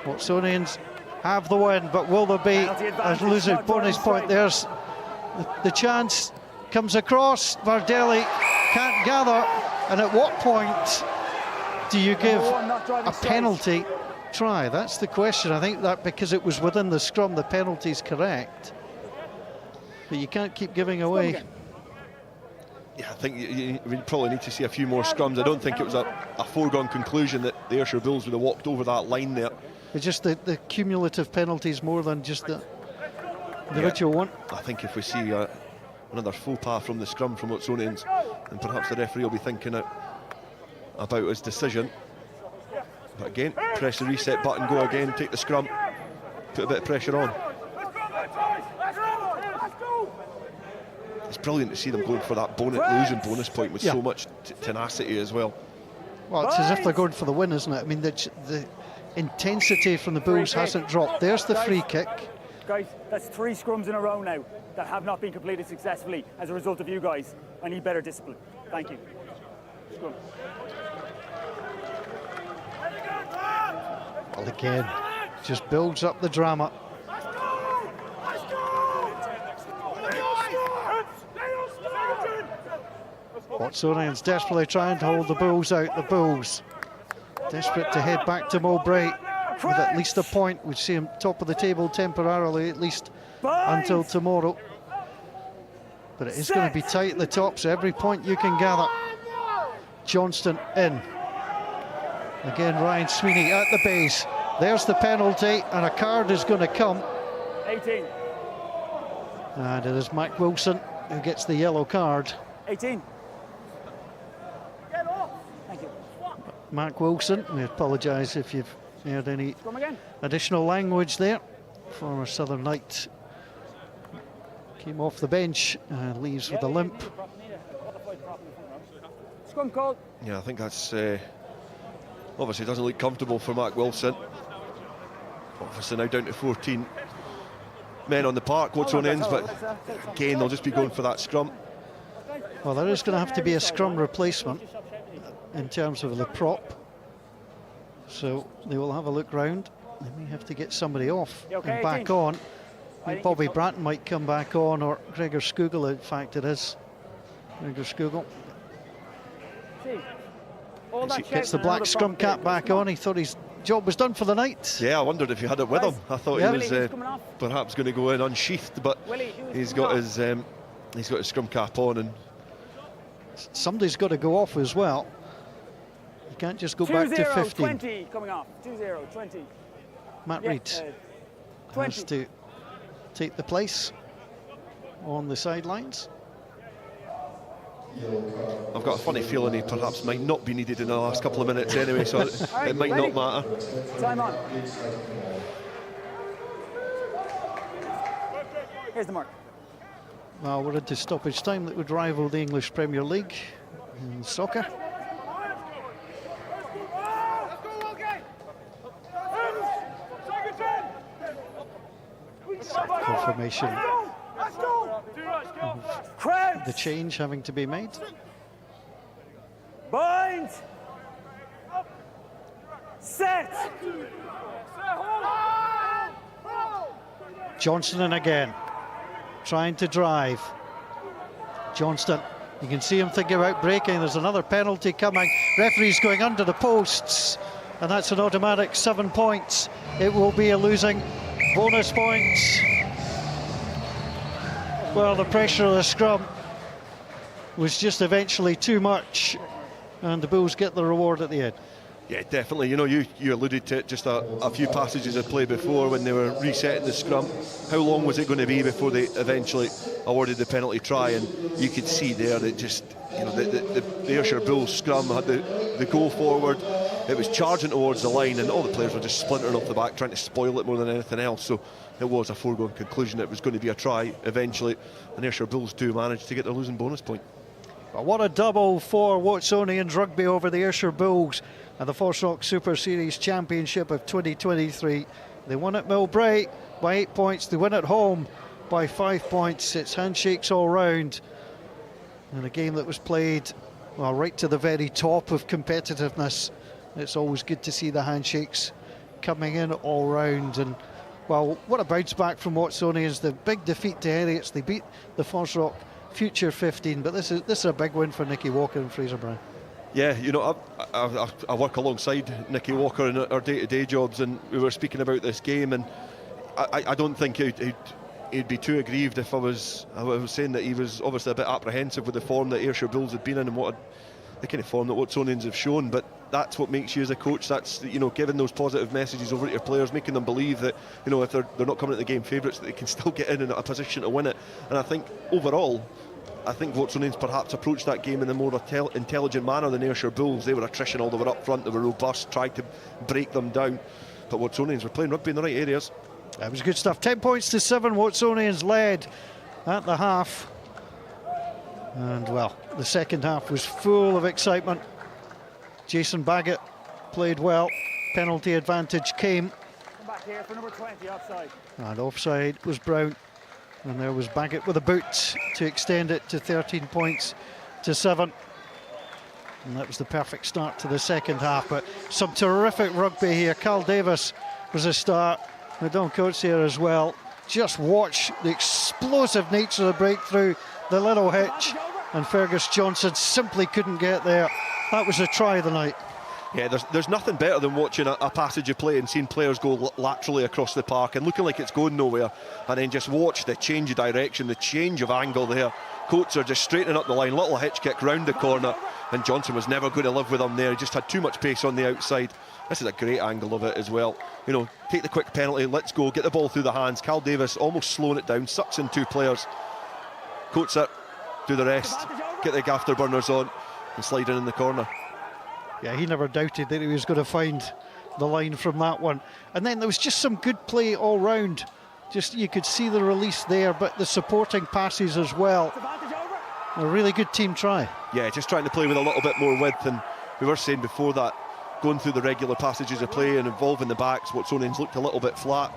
Watsonians have the win, but will there be a losing bonus point? There's the chance, comes across, Vardelli can't gather, and at what point do you give a penalty try? That's the question. I think that because it was within the scrum, the penalty's correct. But you can't keep giving away. Yeah, I think you probably need to see a few more scrums. I don't think it was a foregone conclusion that the Ayrshire Bulls would have walked over that line there. It's just the cumulative penalties more than just the individual one. I think if we see another faux pas from the scrum from Watsonians, and perhaps the referee will be thinking about his decision. But again, press the reset button, go again, take the scrum, put a bit of pressure on. It's brilliant to see them going for that losing bonus point with so much tenacity as well. Well, it's as if they're going for the win, isn't it? I mean, the intensity from the Bulls hasn't dropped. There's the free kick. Guys, that's 3 scrums in a row now that have not been completed successfully as a result of you guys. I need better discipline. Thank you. Scrum. Well, again, just builds up the drama. Watsonians desperately trying to hold the Bulls out. The Bulls desperate to head back to Mowbray with at least a point. We'd see them top of the table temporarily, at least until tomorrow. But it is going to be tight at the top, so every point you can gather. Johnston in. Again, Ryan Sweeney at the base. There's the penalty, and a card is going to come. 18. And it is Mac Wilson who gets the yellow card. 18. Thank you. Mac Wilson, we apologise if you've heard any Scrum again. additional language there. Former Southern Knight came off the bench and leaves with a limp. Scrum called. Yeah, I think that's obviously doesn't look comfortable for Mac Wilson. Obviously now down to 14 men on the park, Watsonians, but again they'll just be going for that scrum. Well, there is going to have to be a scrum replacement in terms of the prop, so they will have a look round. They may have to get somebody off and back on. I think Bobby Bratton might come back on, or Gregor Skugel, in fact it is. Gregor Skugel. He gets the black scrum cap back on. He thought his job was done for the night. Yeah, I wondered if he had it with him. I thought he was perhaps going to go in unsheathed, but he's got his scrum cap on, and somebody's got to go off as well. You can't just go back to 15. 20 coming off. 2-0, 20. Matt Reid has to take the place on the sidelines. I've got a funny feeling he perhaps might not be needed in the last couple of minutes anyway, so it might not matter. Time on. Here's the mark. Well, we're into stoppage time that would rival the English Premier League in soccer. Confirmation of the change having to be made. Bind. Set. Johnston in again, trying to drive. Johnston, you can see him thinking about breaking. There's another penalty coming. Referee's going under the posts, and that's an automatic 7 points. It will be a losing bonus points. Well, the pressure of the scrum was just eventually too much, and the Bulls get the reward at the end. Yeah, definitely. You know, you alluded to it just a few passages of play before when they were resetting the scrum. How long was it going to be before they eventually awarded the penalty try? And you could see there that just, you know, the Ayrshire Bulls scrum had the go forward. It was charging towards the line, and all the players were just splintering off the back, trying to spoil it more than anything else. So it was a foregone conclusion that it was going to be a try eventually, and Ayrshire Bulls do manage to get their losing bonus point. Well, what a double for Watsonians Rugby over the Ayrshire Bulls at the FOSROC Super Series Championship of 2023. They won at Mowbray by 8 points. They win at home by 5 points. It's handshakes all round. And a game that was played, well, right to the very top of competitiveness. It's always good to see the handshakes coming in all round. And, well, what a bounce back from Watsonians. The big defeat to Heriots. They beat the FOSROC Future 15, but this is a big win for Nicky Walker and Fraser Brown. Yeah, you know, I work alongside Nicky Walker in our day-to-day jobs, and we were speaking about this game, and I don't think he'd be too aggrieved if I was saying that he was obviously a bit apprehensive with the form that Ayrshire Bulls had been in and the kind of form that Watsonians have shown. But that's what makes you as a coach. That's, you know, giving those positive messages over to your players, making them believe that, you know, if they're not coming at the game favourites, that they can still get in a position to win it. And I think overall, I think Watsonians perhaps approached that game in a more intelligent manner than Ayrshire Bulls. They were attritional, they were up front, they were robust, tried to break them down. But Watsonians were playing rugby in the right areas. That was good stuff. 10 points to 7. Watsonians led at the half. And, well, the second half was full of excitement. Jason Baggett played well. Penalty advantage came. Come back here for number 20, offside. And offside was Brown. And there was Baggett with a boot to extend it to 13 points to 7. And that was the perfect start to the second half. But some terrific rugby here. Carl Davis was a start. Don Coates here as well. Just watch the explosive nature of the breakthrough. The little hitch. And Fergus Johnson simply couldn't get there. That was a try of the night. Yeah, there's nothing better than watching a passage of play and seeing players go laterally across the park and looking like it's going nowhere, and then just watch the change of direction, the change of angle there. Coates are just straightening up the line, little hitch kick round the corner, and Johnson was never going to live with him there. He just had too much pace on the outside. This is a great angle of it as well. You know, take the quick penalty, let's go, get the ball through the hands. Cal Davis almost slowing it down, sucks in 2 players. Coates it, do the rest, get the afterburners on and slide in the corner. Yeah, he never doubted that he was going to find the line from that one. And then there was just some good play all round. Just, you could see the release there, but the supporting passes as well. A really good team try. Yeah, just trying to play with a little bit more width, and we were saying before that, going through the regular passages of play and involving the backs, Watsonians looked a little bit flat.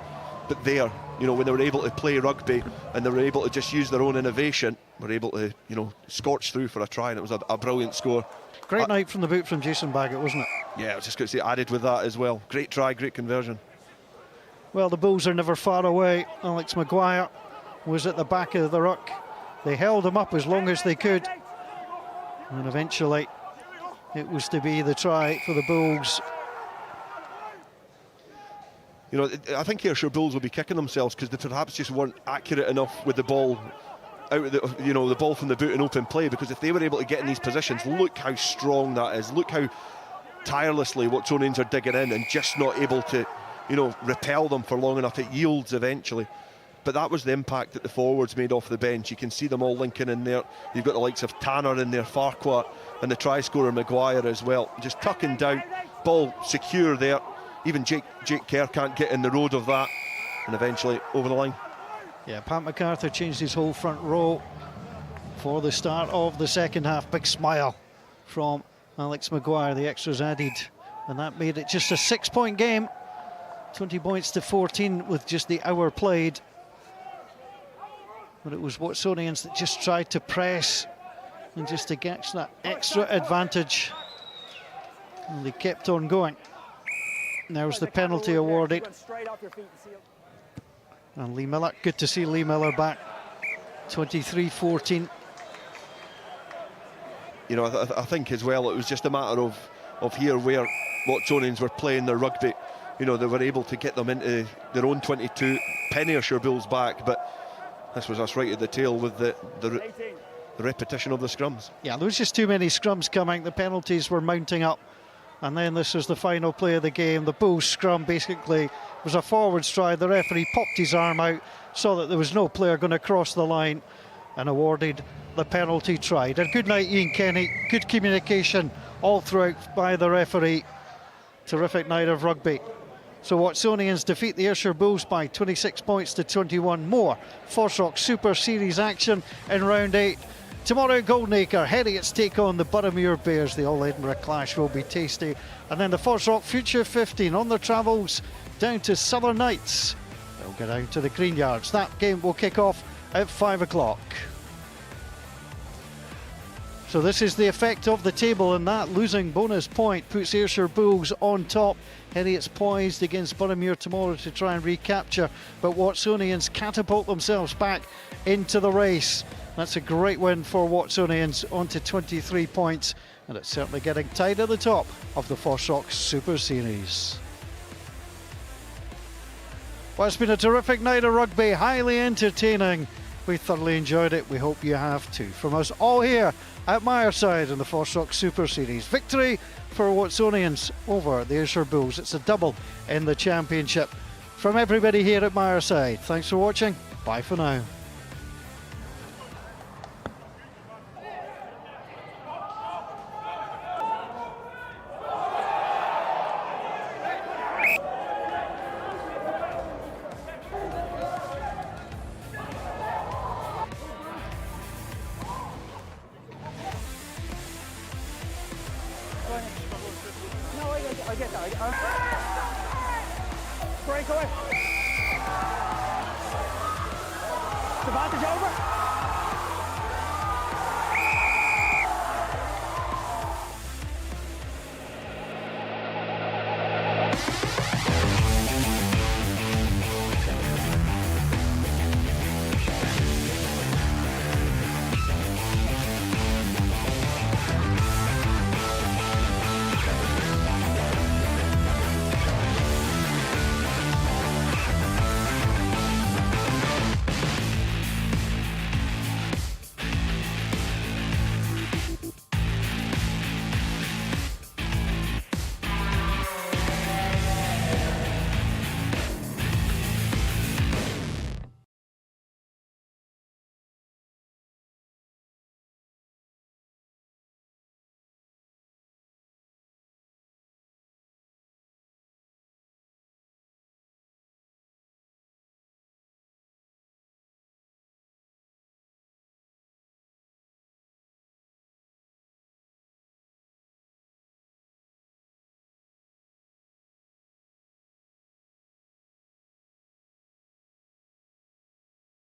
But there, you know, when they were able to play rugby and they were able to just use their own innovation, were able to, you know, scorch through for a try, and it was a brilliant score. Great night from the boot from Jason Baggett, wasn't it? Yeah, I was just going to say, added with that as well. Great try, great conversion. Well, the Bulls are never far away. Alex Maguire was at the back of the ruck. They held him up as long as they could. And eventually, it was to be the try for the Bulls. You know, I think Ayrshire Bulls will be kicking themselves because they perhaps just weren't accurate enough with the ball out of the, you know, the ball from the boot in open play, because if they were able to get in these positions, look how strong that is. Look how tirelessly Watsonians are digging in and just not able to, you know, repel them for long enough. It yields eventually. But that was the impact that the forwards made off the bench. You can see them all linking in there. You've got the likes of Tanner in there, Farquhar, and the try scorer Maguire as well. Just tucking down, ball secure there. Even Jake Kerr can't get in the road of that, and eventually over the line. Yeah, Pat MacArthur changed his whole front row for the start of the second half. Big smile from Alex Maguire, the extras added, and that made it just a 6-point game. 20 points to 14 with just the hour played. But it was Watsonians that just tried to press and just to get that extra advantage. And they kept on going. There's the penalty awarded. And Lee Miller, good to see Lee Miller back. 23-14. You know, I think as well it was just a matter of here where Watsonians were playing their rugby. You know, they were able to get them into their own 22, pin Ayrshire Bulls back, but this was us right at the tail with the repetition of the scrums. Yeah, there was just too many scrums coming. The penalties were mounting up. And then this was the final play of the game. The Bulls scrum basically was a forward stride. The referee popped his arm out, saw that there was no player going to cross the line, and awarded the penalty try. And good night, Ian Kenny. Good communication all throughout by the referee. Terrific night of rugby. So Watsonians defeat the Ayrshire Bulls by 26 points to 21. More FOSROC Super Series action in round 8. Tomorrow, Goldenacre, Heriots take on the Boroughmuir Bears. The All Edinburgh clash will be tasty. And then the FOSROC Future 15 on their travels down to Southern Knights. They'll go down to the Green Yards. That game will kick off at 5 o'clock. So this is the effect of the table, and that losing bonus point puts Ayrshire Bulls on top. Heriots poised against Boroughmuir tomorrow to try and recapture, but Watsonians catapult themselves back into the race. That's a great win for Watsonians, on to 23 points, and it's certainly getting tied at the top of the FOSROC Super Series. Well, it's been a terrific night of rugby, highly entertaining. We thoroughly enjoyed it. We hope you have too. From us all here at Myreside in the FOSROC Super Series. Victory for Watsonians over the Ayrshire Bulls. It's a double in the championship. From everybody here at Myreside, thanks for watching. Bye for now. No, I get that. Breakaway. Advantage over.